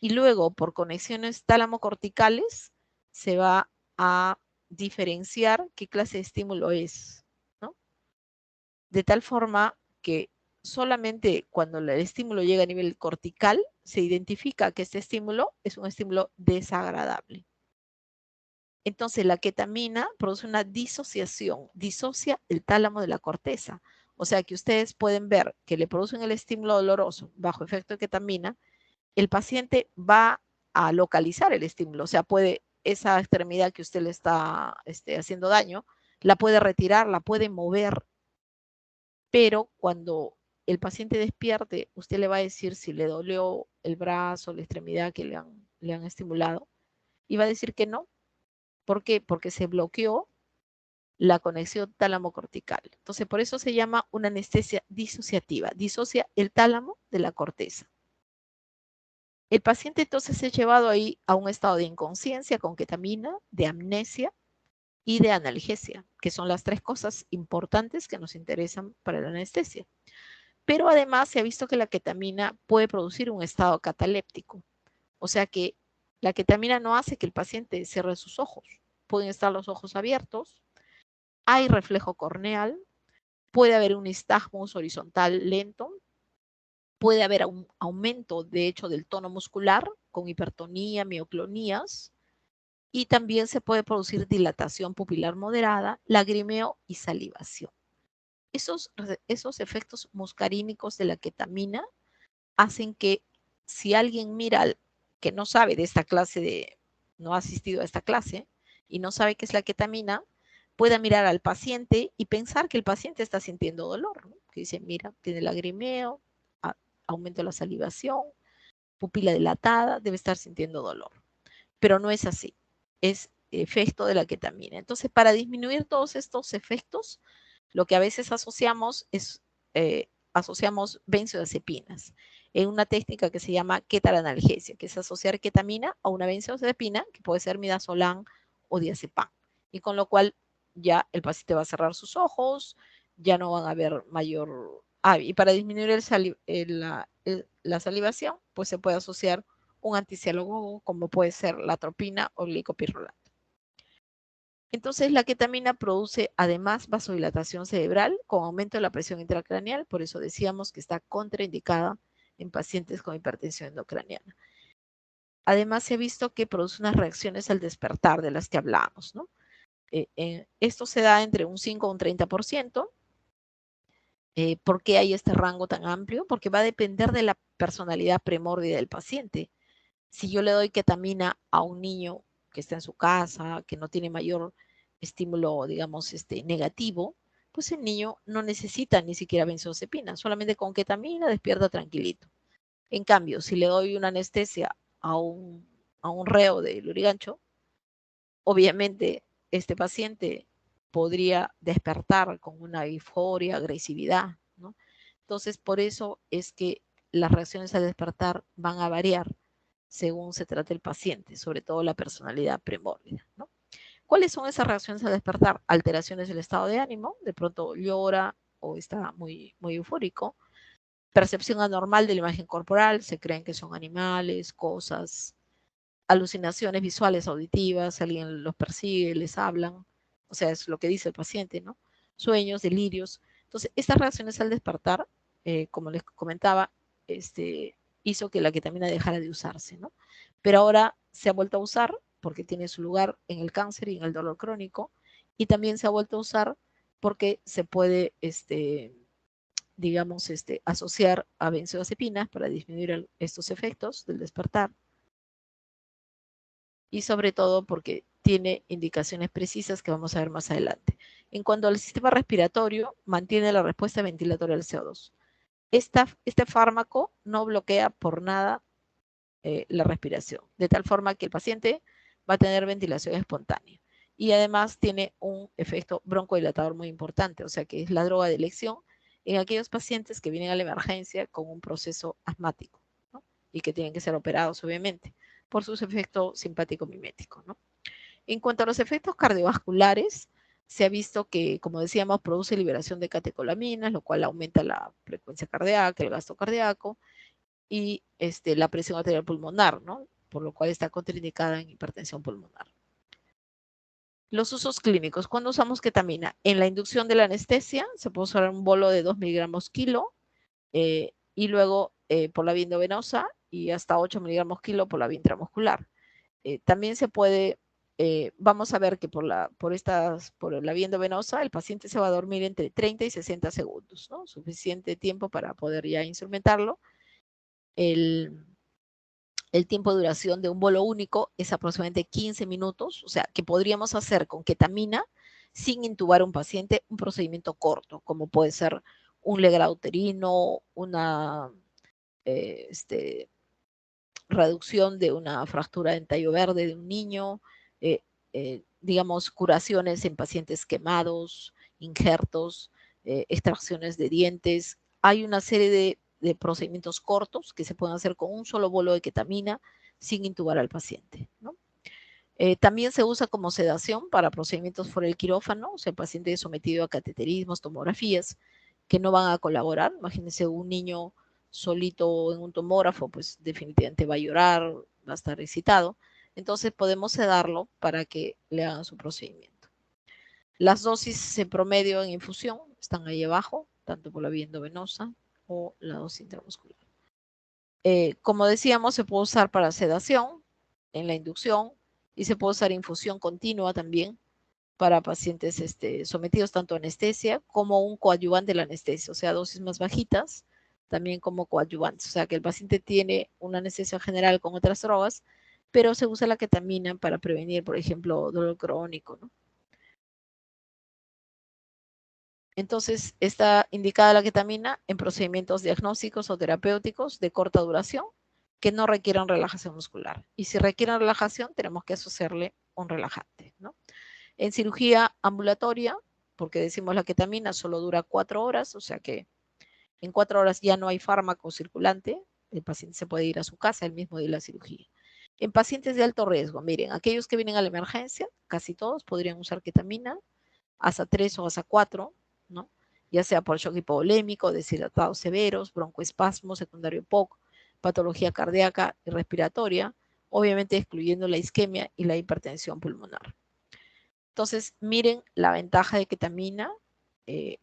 Y luego, por conexiones tálamo-corticales, se va a diferenciar qué clase de estímulo es, ¿no? De tal forma que solamente cuando el estímulo llega a nivel cortical, se identifica que este estímulo es un estímulo desagradable. Entonces, la ketamina produce una disociación, disocia el tálamo de la corteza. O sea que ustedes pueden ver que le producen el estímulo doloroso bajo efecto de ketamina, el paciente va a localizar el estímulo, o sea, puede esa extremidad que usted le está haciendo daño, la puede retirar, la puede mover, pero cuando el paciente despierte, usted le va a decir si le dolió el brazo, la extremidad que le han estimulado, y va a decir que no. ¿Por qué? Porque se bloqueó la conexión tálamo-cortical. Entonces, por eso se llama una anestesia disociativa. Disocia el tálamo de la corteza. El paciente entonces es llevado ahí a un estado de inconsciencia con ketamina, de amnesia y de analgesia, que son las tres cosas importantes que nos interesan para la anestesia. Pero además se ha visto que la ketamina puede producir un estado cataléptico. O sea que la ketamina no hace que el paciente cierre sus ojos. Pueden estar los ojos abiertos, hay reflejo corneal, puede haber un nistagmus horizontal lento, puede haber un aumento, de hecho, del tono muscular con hipertonía, mioclonías, y también se puede producir dilatación pupilar moderada, lagrimeo y salivación. Esos efectos muscarínicos de la ketamina hacen que si alguien mira que no sabe de esta clase no ha asistido a esta clase y no sabe qué es la ketamina, pueda mirar al paciente y pensar que el paciente está sintiendo dolor, ¿no? Que dice, mira, tiene lagrimeo, aumento de la salivación, pupila dilatada, debe estar sintiendo dolor. Pero no es así, es efecto de la ketamina. Entonces, para disminuir todos estos efectos, lo que a veces asociamos es, asociamos benzodiazepinas en una técnica que se llama ketaranalgesia, que es asociar ketamina a una benzodiazepina, que puede ser midazolam o diazepam. Y con lo cual ya el paciente va a cerrar sus ojos, ya no van a haber mayor... y para disminuir la salivación, pues se puede asociar un anticialógogo como puede ser la atropina o el glicopirrolato. Entonces la ketamina produce además vasodilatación cerebral con aumento de la presión intracraneal, por eso decíamos que está contraindicada en pacientes con hipertensión endocraniana. Además se ha visto que produce unas reacciones al despertar de las que hablamos, ¿no? Esto se da entre un 5 a un 30%. ¿Por qué hay este rango tan amplio? Porque va a depender de la personalidad primórdica del paciente. Si yo le doy ketamina a un niño que está en su casa, que no tiene mayor estímulo, digamos, negativo, pues el niño no necesita ni siquiera benzodiazepina, solamente con ketamina despierta tranquilito. En cambio, si le doy una anestesia a un reo de Lurigancho, obviamente este paciente podría despertar con una euforia, agresividad, ¿no? Entonces, por eso es que las reacciones al despertar van a variar según se trate el paciente, sobre todo la personalidad primórdica, ¿no? ¿Cuáles son esas reacciones al despertar? Alteraciones del estado de ánimo, de pronto llora o está muy, muy eufórico. Percepción anormal de la imagen corporal, se creen que son animales, cosas. Alucinaciones visuales, auditivas, alguien los persigue, les hablan, o sea, es lo que dice el paciente, ¿no? Sueños, delirios, Entonces, estas reacciones al despertar, como les comentaba, hizo que la ketamina dejara de usarse, ¿no? Pero ahora se ha vuelto a usar porque tiene su lugar en el cáncer y en el dolor crónico, y también se ha vuelto a usar porque se puede, digamos, asociar a benzodiazepinas para disminuir estos efectos del despertar, y sobre todo porque tiene indicaciones precisas que vamos a ver más adelante. En cuanto al sistema respiratorio, mantiene la respuesta ventilatoria al CO2. Este fármaco no bloquea por nada la respiración, de tal forma que el paciente va a tener ventilación espontánea. Y además tiene un efecto broncodilatador muy importante, o sea que es la droga de elección en aquellos pacientes que vienen a la emergencia con un proceso asmático, ¿no? Y que tienen que ser operados, obviamente, por sus efectos simpático-miméticos, ¿no? En cuanto a los efectos cardiovasculares, se ha visto que, como decíamos, produce liberación de catecolaminas, lo cual aumenta la frecuencia cardíaca, el gasto cardíaco y la presión arterial pulmonar, ¿no? Por lo cual está contraindicada en hipertensión pulmonar. Los usos clínicos. ¿Cuándo usamos ketamina? En la inducción de la anestesia se puede usar un bolo de 2 miligramos kilo y luego por la vía endovenosa y hasta 8 miligramos kilo por la vía intramuscular. También se puede, vamos a ver que por la vía endovenosa el paciente se va a dormir entre 30 y 60 segundos, ¿no? Suficiente tiempo para poder ya instrumentarlo. El tiempo de duración de un bolo único es aproximadamente 15 minutos, o sea, que podríamos hacer con ketamina sin intubar a un paciente un procedimiento corto, como puede ser un legrado uterino, una reducción de una fractura de tallo verde de un niño, digamos, curaciones en pacientes quemados, injertos, extracciones de dientes. Hay una serie de procedimientos cortos que se pueden hacer con un solo bolo de ketamina sin intubar al paciente, ¿no? También se usa como sedación para procedimientos fuera del quirófano, o sea, el paciente es sometido a cateterismos, tomografías, que no van a colaborar. Imagínense un niño solito en un tomógrafo, pues definitivamente va a llorar, va a estar excitado. Entonces podemos sedarlo para que le hagan su procedimiento. Las dosis en promedio en infusión están ahí abajo, tanto por la vía endovenosa o la dosis intramuscular. Como decíamos, se puede usar para sedación en la inducción y se puede usar infusión continua también para pacientes sometidos tanto a anestesia como un coadyuvante de la anestesia, o sea, dosis más bajitas, también como coadyuvantes, o sea, que el paciente tiene una anestesia general con otras drogas, pero se usa la ketamina para prevenir, por ejemplo, dolor crónico, ¿no? Entonces, está indicada la ketamina en procedimientos diagnósticos o terapéuticos de corta duración que no requieran relajación muscular. Y si requieren relajación, tenemos que asociarle un relajante, ¿no? En cirugía ambulatoria, porque decimos la ketamina solo dura 4 horas, o sea que en 4 horas ya no hay fármaco circulante, el paciente se puede ir a su casa el mismo día de la cirugía. En pacientes de alto riesgo, miren, aquellos que vienen a la emergencia, casi todos podrían usar ketamina, hasta 3 o hasta 4, ¿no? Ya sea por shock hipovolémico, deshidratados severos, broncoespasmo secundario POC, patología cardíaca y respiratoria, obviamente excluyendo la isquemia y la hipertensión pulmonar. Entonces, miren la ventaja de ketamina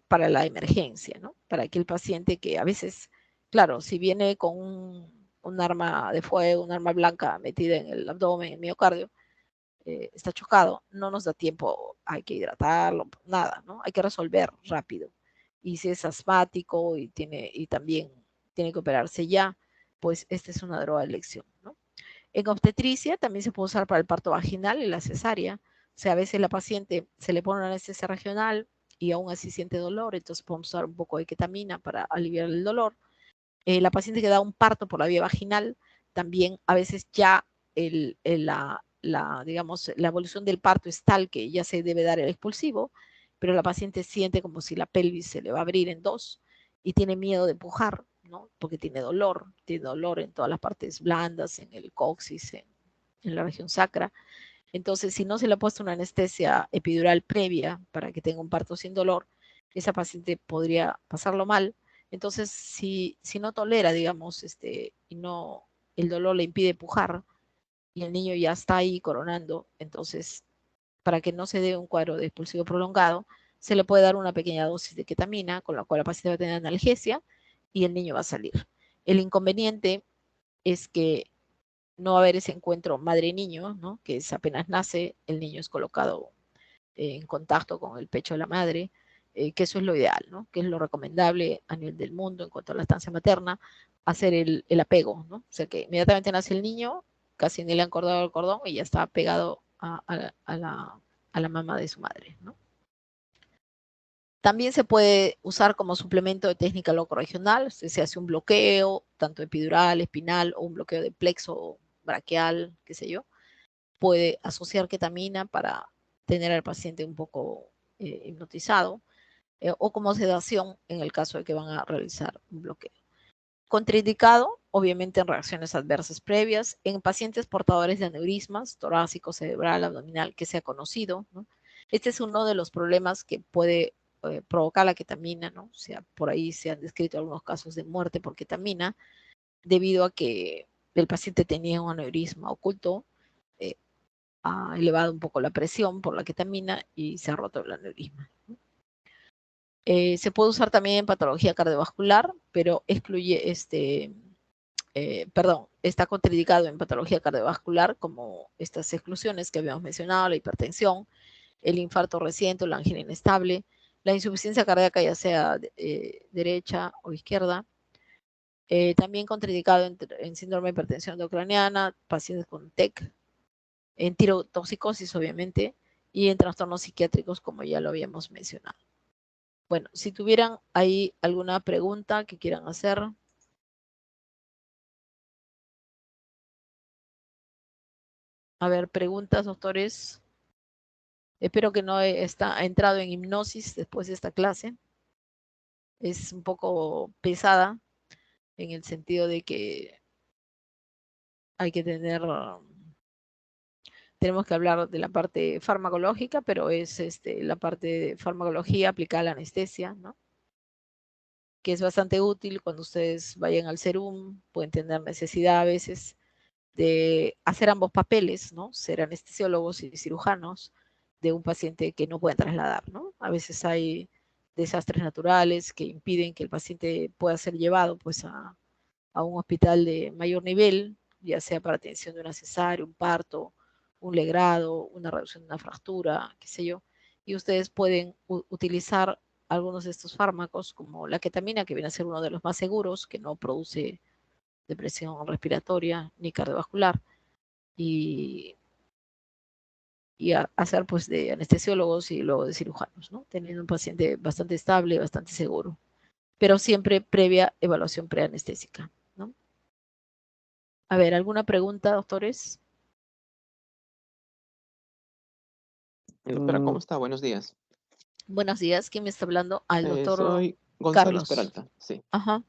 para la emergencia, ¿no? Para aquel paciente que a veces, claro, si viene con un arma de fuego, un arma blanca metida en el abdomen, en el miocardio, está chocado, no nos da tiempo, hay que hidratarlo, nada, ¿no? Hay que resolver rápido. Y si es asmático y también tiene que operarse ya, pues esta es una droga de elección, ¿no? En obstetricia también se puede usar para el parto vaginal y la cesárea. O sea, a veces la paciente se le pone una anestesia regional y aún así siente dolor, entonces podemos usar un poco de ketamina para aliviar el dolor. La paciente que da un parto por la vía vaginal, también a veces ya digamos, la evolución del parto es tal que ya se debe dar el expulsivo, pero la paciente siente como si la pelvis se le va a abrir en dos y tiene miedo de pujar, ¿no? Porque tiene dolor en todas las partes blandas, en el coxis, en la región sacra. Entonces, si no se le ha puesto una anestesia epidural previa para que tenga un parto sin dolor, esa paciente podría pasarlo mal. Entonces, si no tolera, digamos, y no, el dolor le impide pujar y el niño ya está ahí coronando, entonces, para que no se dé un cuadro de expulsivo prolongado, se le puede dar una pequeña dosis de ketamina, con la cual la paciente va a tener analgesia y el niño va a salir. El inconveniente es que no va a haber ese encuentro madre-niño, ¿no? Que es apenas nace, el niño es colocado en contacto con el pecho de la madre, que eso es lo ideal, ¿no? Que es lo recomendable a nivel del mundo en cuanto a la estancia materna, hacer el apego, ¿no? O sea, que inmediatamente nace el niño, casi ni le han cortado el cordón y ya está pegado a la mamá de su madre, ¿no? También se puede usar como suplemento de técnica locorregional, se hace un bloqueo, tanto epidural, espinal, o un bloqueo de plexo braquial, qué sé yo. Puede asociar ketamina para tener al paciente un poco hipnotizado, o como sedación en el caso de que van a realizar un bloqueo. Contraindicado, obviamente, en reacciones adversas previas, en pacientes portadores de aneurismas, torácico, cerebral, abdominal, que sea conocido, ¿no? Este es uno de los problemas que puede provocar la ketamina, ¿no? O sea, por ahí se han descrito algunos casos de muerte por ketamina, debido a que el paciente tenía un aneurisma oculto, eh, ha elevado un poco la presión por la ketamina y se ha roto el aneurisma. Se puede usar también en patología cardiovascular, pero excluye perdón, está contraindicado en patología cardiovascular como estas exclusiones que habíamos mencionado, la hipertensión, el infarto reciente, la angina inestable, la insuficiencia cardíaca ya sea derecha o izquierda, también contraindicado en síndrome de hipertensión endocraniana, pacientes con TEC, en tirotoxicosis obviamente, y en trastornos psiquiátricos como ya lo habíamos mencionado. Bueno, si tuvieran ahí alguna pregunta que quieran hacer. A ver, preguntas, doctores. Espero que no ha entrado en hipnosis después de esta clase. Es un poco pesada en el sentido de que hay que tenemos que hablar de la parte farmacológica, pero es la parte de farmacología aplicada a la anestesia, ¿no? Que es bastante útil cuando ustedes vayan al serum, pueden tener necesidad a veces de hacer ambos papeles, ¿no? Ser anestesiólogos y cirujanos de un paciente que no pueden trasladar, ¿no? A veces hay desastres naturales que impiden que el paciente pueda ser llevado pues a un hospital de mayor nivel, ya sea para atención de una cesárea, un parto, un legrado, una reducción de una fractura, qué sé yo, y ustedes pueden utilizar algunos de estos fármacos como la ketamina, que viene a ser uno de los más seguros, que no produce depresión respiratoria ni cardiovascular, y, y hacer pues de anestesiólogos y luego de cirujanos, ¿no? Teniendo un paciente bastante estable, bastante seguro, pero siempre previa evaluación preanestésica, ¿no? A ver, ¿alguna pregunta, doctores? Doctora, Mm, ¿cómo está? Buenos días. Buenos días, ¿quién me está hablando? El doctor Soy González Carlos. Peralta, sí. Ajá.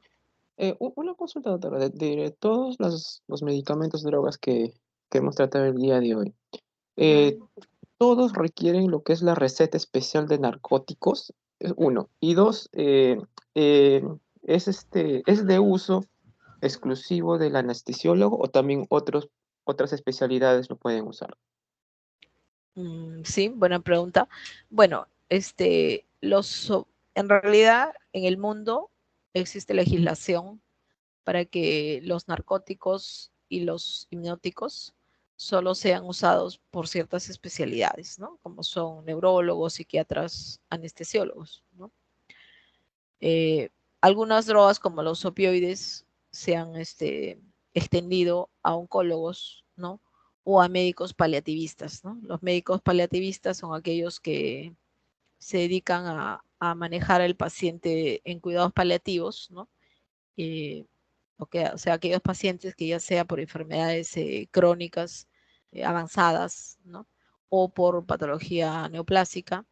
Una consulta, doctora, de todos los medicamentos, drogas que hemos tratado el día de hoy, eh, Ujú. todos requieren lo que es la receta especial de narcóticos, es uno. Y dos, eh, ¿es de uso exclusivo del anestesiólogo o también otras especialidades lo pueden usar? Sí, buena pregunta. Bueno, en realidad en el mundo existe legislación para que los narcóticos y los hipnóticos solo sean usados por ciertas especialidades, ¿no? Como son neurólogos, psiquiatras, anestesiólogos, ¿no? Eh, Algunas drogas como los opioides se han extendido a oncólogos, ¿no? O a médicos paliativistas, ¿no? Los médicos paliativistas son aquellos que se dedican a manejar al paciente en cuidados paliativos, ¿no? Eh, o sea, aquellos pacientes que ya sea por enfermedades crónicas avanzadas, ¿no? O por patología neoplásica,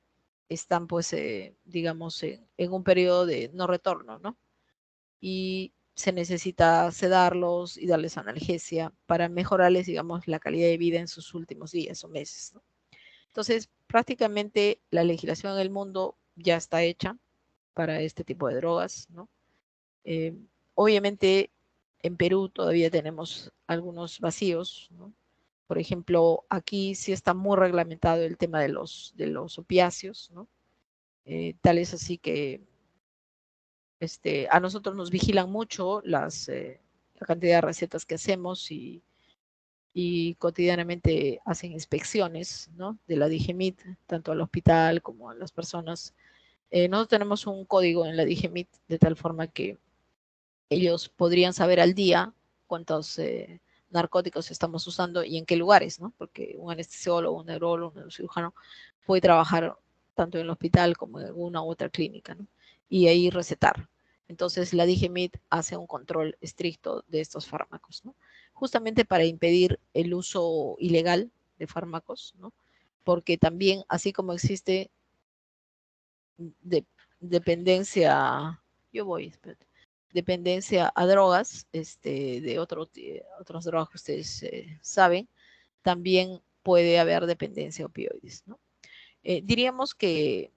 están pues, digamos, en un periodo de no retorno, ¿no? Y se necesita sedarlos y darles analgesia para mejorarles, digamos, la calidad de vida en sus últimos días o meses, ¿no? Entonces, prácticamente la legislación en el mundo ya está hecha para este tipo de drogas, ¿no? Eh, Obviamente, en Perú todavía tenemos algunos vacíos, ¿no? Por ejemplo, aquí sí está muy reglamentado el tema de los opiáceos, ¿no? Tal es así que a nosotros nos vigilan mucho la cantidad de recetas que hacemos y cotidianamente hacen inspecciones, ¿no?, de la DIGEMIT, tanto al hospital como a las personas. Nosotros tenemos un código en la DIGEMIT de tal forma que ellos podrían saber al día cuántos narcóticos estamos usando y en qué lugares, ¿no? Porque un anestesiólogo, un neurólogo, un neurocirujano puede trabajar tanto en el hospital como en una u otra clínica, ¿no? Y ahí recetar. Entonces la DIGEMIT hace un control estricto de estos fármacos, ¿no? Justamente para impedir el uso ilegal de fármacos, ¿no? Porque también, así como existe de, dependencia, yo voy, espérate, dependencia a drogas, de otras drogas que ustedes saben, también puede haber dependencia a opioides, ¿no? Diríamos que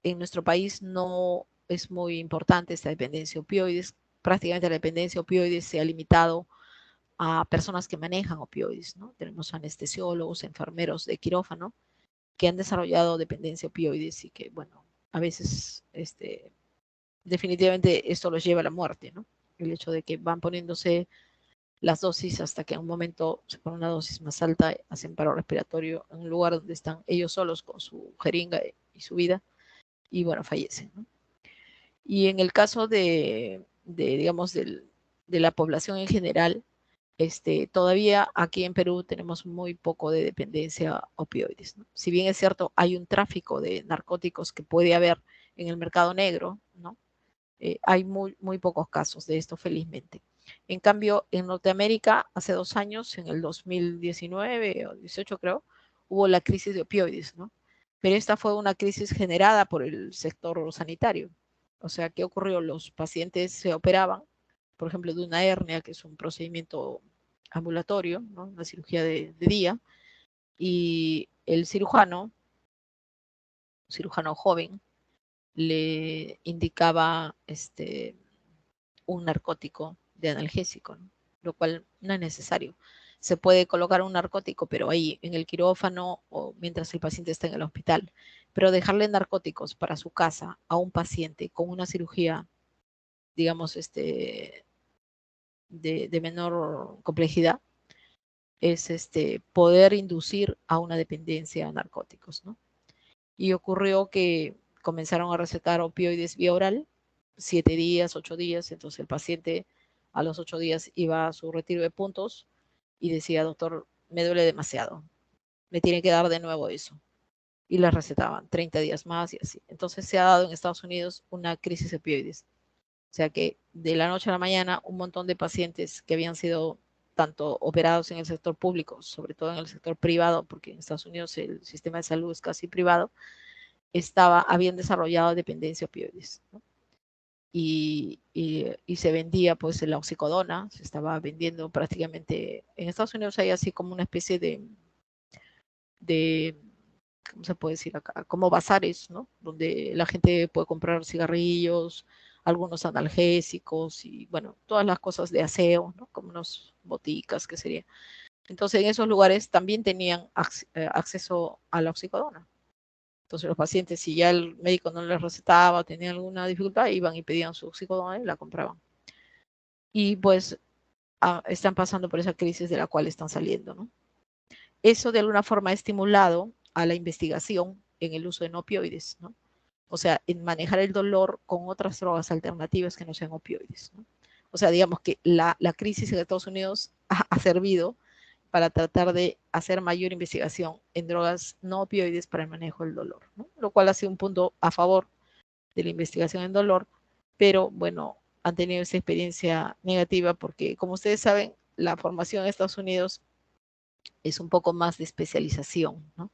en nuestro país no es muy importante esta dependencia a opioides. Prácticamente la dependencia a opioides se ha limitado a personas que manejan opioides, ¿no? Tenemos anestesiólogos, enfermeros de quirófano que han desarrollado dependencia a opioides y que, bueno, a veces definitivamente esto los lleva a la muerte, ¿no? El hecho de que van poniéndose las dosis hasta que en un momento se pone una dosis más alta, hacen paro respiratorio en un lugar donde están ellos solos con su jeringa y su vida, y bueno, fallecen, ¿no? Y en el caso digamos, de la población en general, todavía aquí en Perú tenemos muy poco de dependencia a opioides, ¿no? Si bien es cierto, hay un tráfico de narcóticos que puede haber en el mercado negro, ¿no? Hay muy pocos casos de esto, felizmente. En cambio, en Norteamérica, hace 2 años, en el 2019 o 18 creo, hubo la crisis de opioides, ¿no? Pero esta fue una crisis generada por el sector sanitario. O sea, ¿qué ocurrió? Los pacientes se operaban, por ejemplo, de una hernia, que es un procedimiento ambulatorio, ¿no?, una cirugía de día, y el cirujano joven, le indicaba un narcótico de analgésico, ¿no?, lo cual no es necesario. Se puede colocar un narcótico, pero ahí en el quirófano o mientras el paciente está en el hospital. Pero dejarle narcóticos para su casa a un paciente con una cirugía, digamos, de menor complejidad, es poder inducir a una dependencia a narcóticos, ¿no? Y ocurrió que comenzaron a recetar opioides vía oral, 7 días, 8 días, entonces el paciente a los 8 días iba a su retiro de puntos y decía, doctor, me duele demasiado, me tiene que dar de nuevo eso. Y le recetaban 30 días más y así. Entonces se ha dado en Estados Unidos una crisis de opioides. O sea que de la noche a la mañana un montón de pacientes que habían sido tanto operados en el sector público, sobre todo en el sector privado, porque en Estados Unidos el sistema de salud es casi privado, habían desarrollado dependencia a opioides, ¿no? Y se vendía pues la oxicodona, se estaba vendiendo prácticamente, en Estados Unidos hay así como una especie de ¿cómo se puede decir acá? Como bazares, ¿no? Donde la gente puede comprar cigarrillos, algunos analgésicos y bueno, todas las cosas de aseo, ¿no? Como unas boticas, que sería. Entonces en esos lugares también tenían acceso a la oxicodona. Entonces los pacientes, si ya el médico no les recetaba o tenían alguna dificultad, iban y pedían su oxicodona y la compraban. Y pues están pasando por esa crisis de la cual están saliendo, ¿no? Eso de alguna forma ha estimulado a la investigación en el uso de no opioides, ¿no? O sea, en manejar el dolor con otras drogas alternativas que no sean opioides, ¿no? O sea, digamos que la crisis en Estados Unidos ha servido para tratar de hacer mayor investigación en drogas no opioides para el manejo del dolor, ¿no? Lo cual ha sido un punto a favor de la investigación en dolor, pero bueno, han tenido esa experiencia negativa porque, como ustedes saben, la formación en Estados Unidos es un poco más de especialización, ¿no?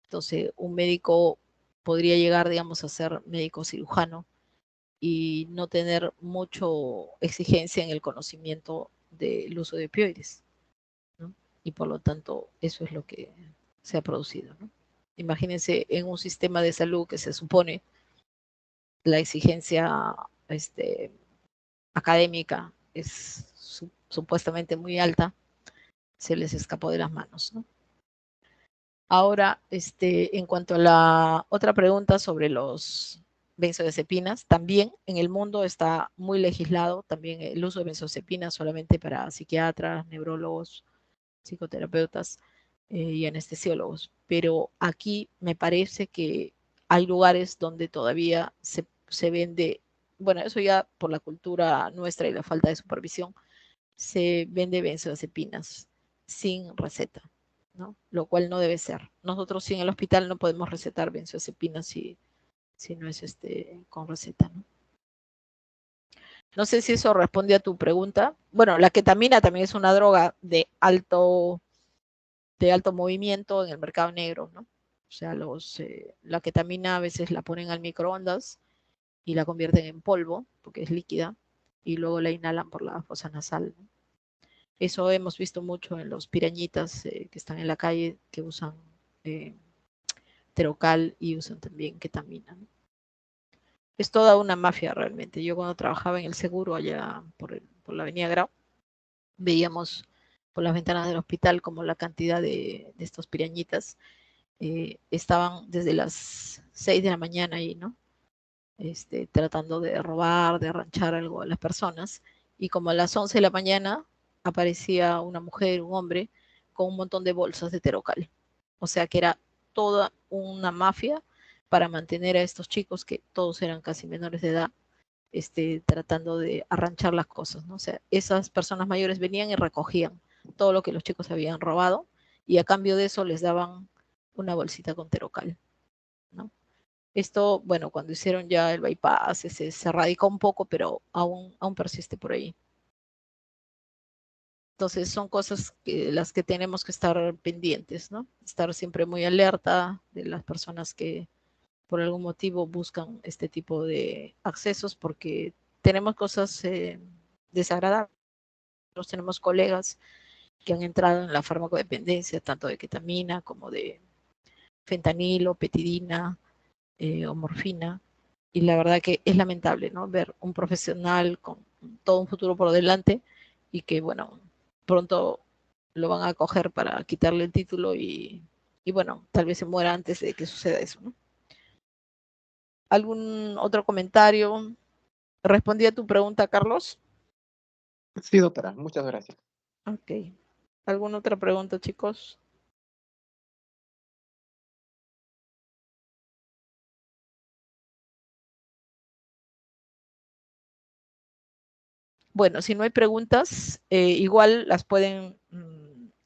Entonces, un médico podría llegar, digamos, a ser médico cirujano y no tener mucho exigencia en el conocimiento del uso de opioides, ¿no? Y por lo tanto, eso es lo que se ha producido, ¿no? Imagínense en un sistema de salud que se supone la exigencia académica es supuestamente muy alta, se les escapó de las manos, ¿no? Ahora, en cuanto a la otra pregunta sobre los benzodiazepinas, también en el mundo está muy legislado también el uso de benzodiazepinas solamente para psiquiatras, neurólogos, psicoterapeutas y anestesiólogos. Pero aquí me parece que hay lugares donde todavía se vende, bueno, eso ya por la cultura nuestra y la falta de supervisión, se vende benzodiazepinas sin receta, ¿no? Lo cual no debe ser. Nosotros sí en el hospital no podemos recetar benzodiazepinas si no es con receta, ¿no? No sé si eso responde a tu pregunta. Bueno, la ketamina también es una droga de alto movimiento en el mercado negro, ¿no? O sea, la ketamina a veces la ponen al microondas y la convierten en polvo, porque es líquida, y luego la inhalan por la fosa nasal, ¿no? Eso hemos visto mucho en los pirañitas que están en la calle, que usan eh, terocal y usan también ketamina, ¿no? Es toda una mafia realmente. Yo cuando trabajaba en el seguro allá por la avenida Grau, veíamos por las ventanas del hospital como la cantidad de estos pirañitas estaban desde las 6 de la mañana ahí, ¿no? Tratando de robar, de arranchar algo a las personas. Y como a las 11 de la mañana aparecía una mujer, un hombre, con un montón de bolsas de terocal. O sea que era toda una mafia para mantener a estos chicos, que todos eran casi menores de edad, tratando de arranchar las cosas, ¿no? O sea, esas personas mayores venían y recogían todo lo que los chicos habían robado y a cambio de eso les daban una bolsita con terocal, ¿no? Esto, bueno, cuando hicieron ya el bypass se radicó un poco, pero aún persiste por ahí. Entonces son cosas las que tenemos que estar pendientes, ¿no? Estar siempre muy alerta de las personas que por algún motivo buscan este tipo de accesos, porque tenemos cosas desagradables. Tenemos colegas que han entrado en la farmacodependencia, tanto de ketamina como de fentanilo, petidina o morfina, y la verdad que es lamentable, ¿no? Ver un profesional con todo un futuro por delante y que, bueno, pronto lo van a coger para quitarle el título y bueno, tal vez se muera antes de que suceda eso, ¿no? ¿Algún otro comentario? ¿Respondí a tu pregunta, Carlos? Sí, doctora, muchas gracias. Ok. ¿Alguna otra pregunta, chicos? Bueno, si no hay preguntas, igual las pueden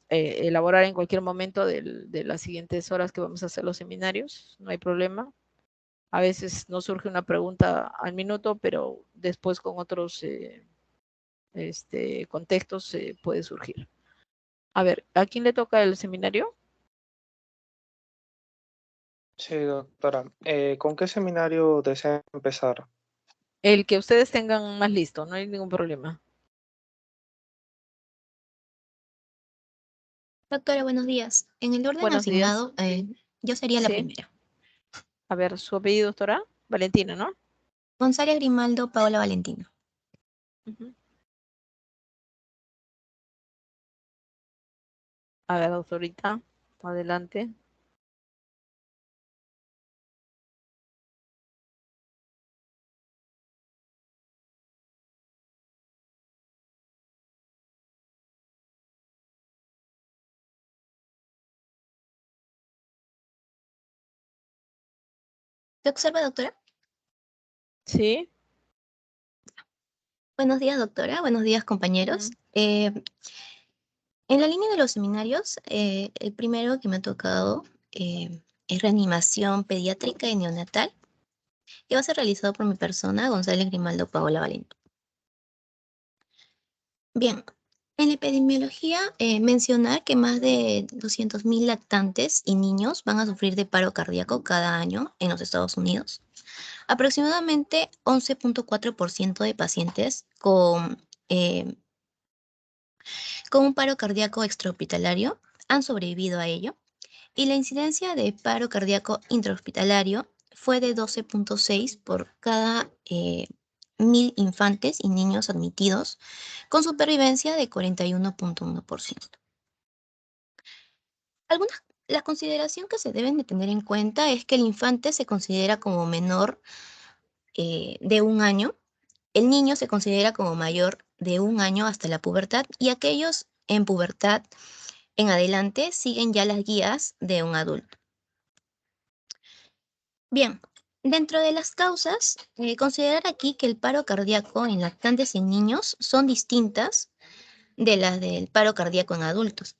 elaborar en cualquier momento de las siguientes horas que vamos a hacer los seminarios, no hay problema. A veces no surge una pregunta al minuto, pero después con otros contextos puede surgir. A ver, ¿a quién le toca el seminario? Sí, doctora. ¿Con qué seminario desea empezar? El que ustedes tengan más listo, no hay ningún problema. Doctora, buenos días. En el orden Buenos días. asignado, yo sería la Sí. primera. A ver, su apellido, doctora. Valentina, ¿no? González Grimaldo, Paola Valentino. Ujú. A ver, doctorita, adelante. ¿Se observa, doctora? Sí. Buenos días, doctora. Buenos días, compañeros. En la línea de los seminarios, el primero que me ha tocado es reanimación pediátrica y neonatal, que va a ser realizado por mi persona, González Grimaldo, Paola Valentino. Bien, en la epidemiología, mencionar que más de 200.000 lactantes y niños van a sufrir de paro cardíaco cada año en los Estados Unidos. Aproximadamente 11.4% de pacientes con un paro cardíaco extrahospitalario han sobrevivido a ello, y la incidencia de paro cardíaco intrahospitalario fue de 12.6 por cada 1.000 infantes y niños admitidos, con supervivencia de 41.1%. Algunas La consideración que se deben de tener en cuenta es que el infante se considera como menor de 1 año, el niño se considera como mayor de 1 año hasta la pubertad y aquellos en pubertad en adelante siguen ya las guías de un adulto. Bien, dentro de las causas, considerar aquí que el paro cardíaco en lactantes y en niños son distintas de las del paro cardíaco en adultos,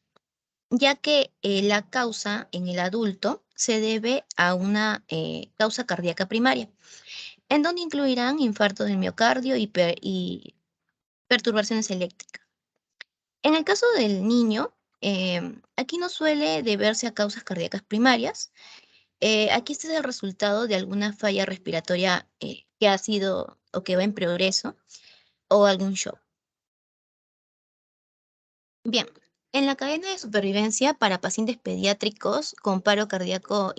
ya que la causa en el adulto se debe a una causa cardíaca primaria, en donde incluirán infartos del miocardio y perturbaciones eléctricas. En el caso del niño, aquí no suele deberse a causas cardíacas primarias. Aquí este es el resultado de alguna falla respiratoria que ha sido o que va en progreso o algún shock. Bien, en la cadena de supervivencia para pacientes pediátricos con paro cardíaco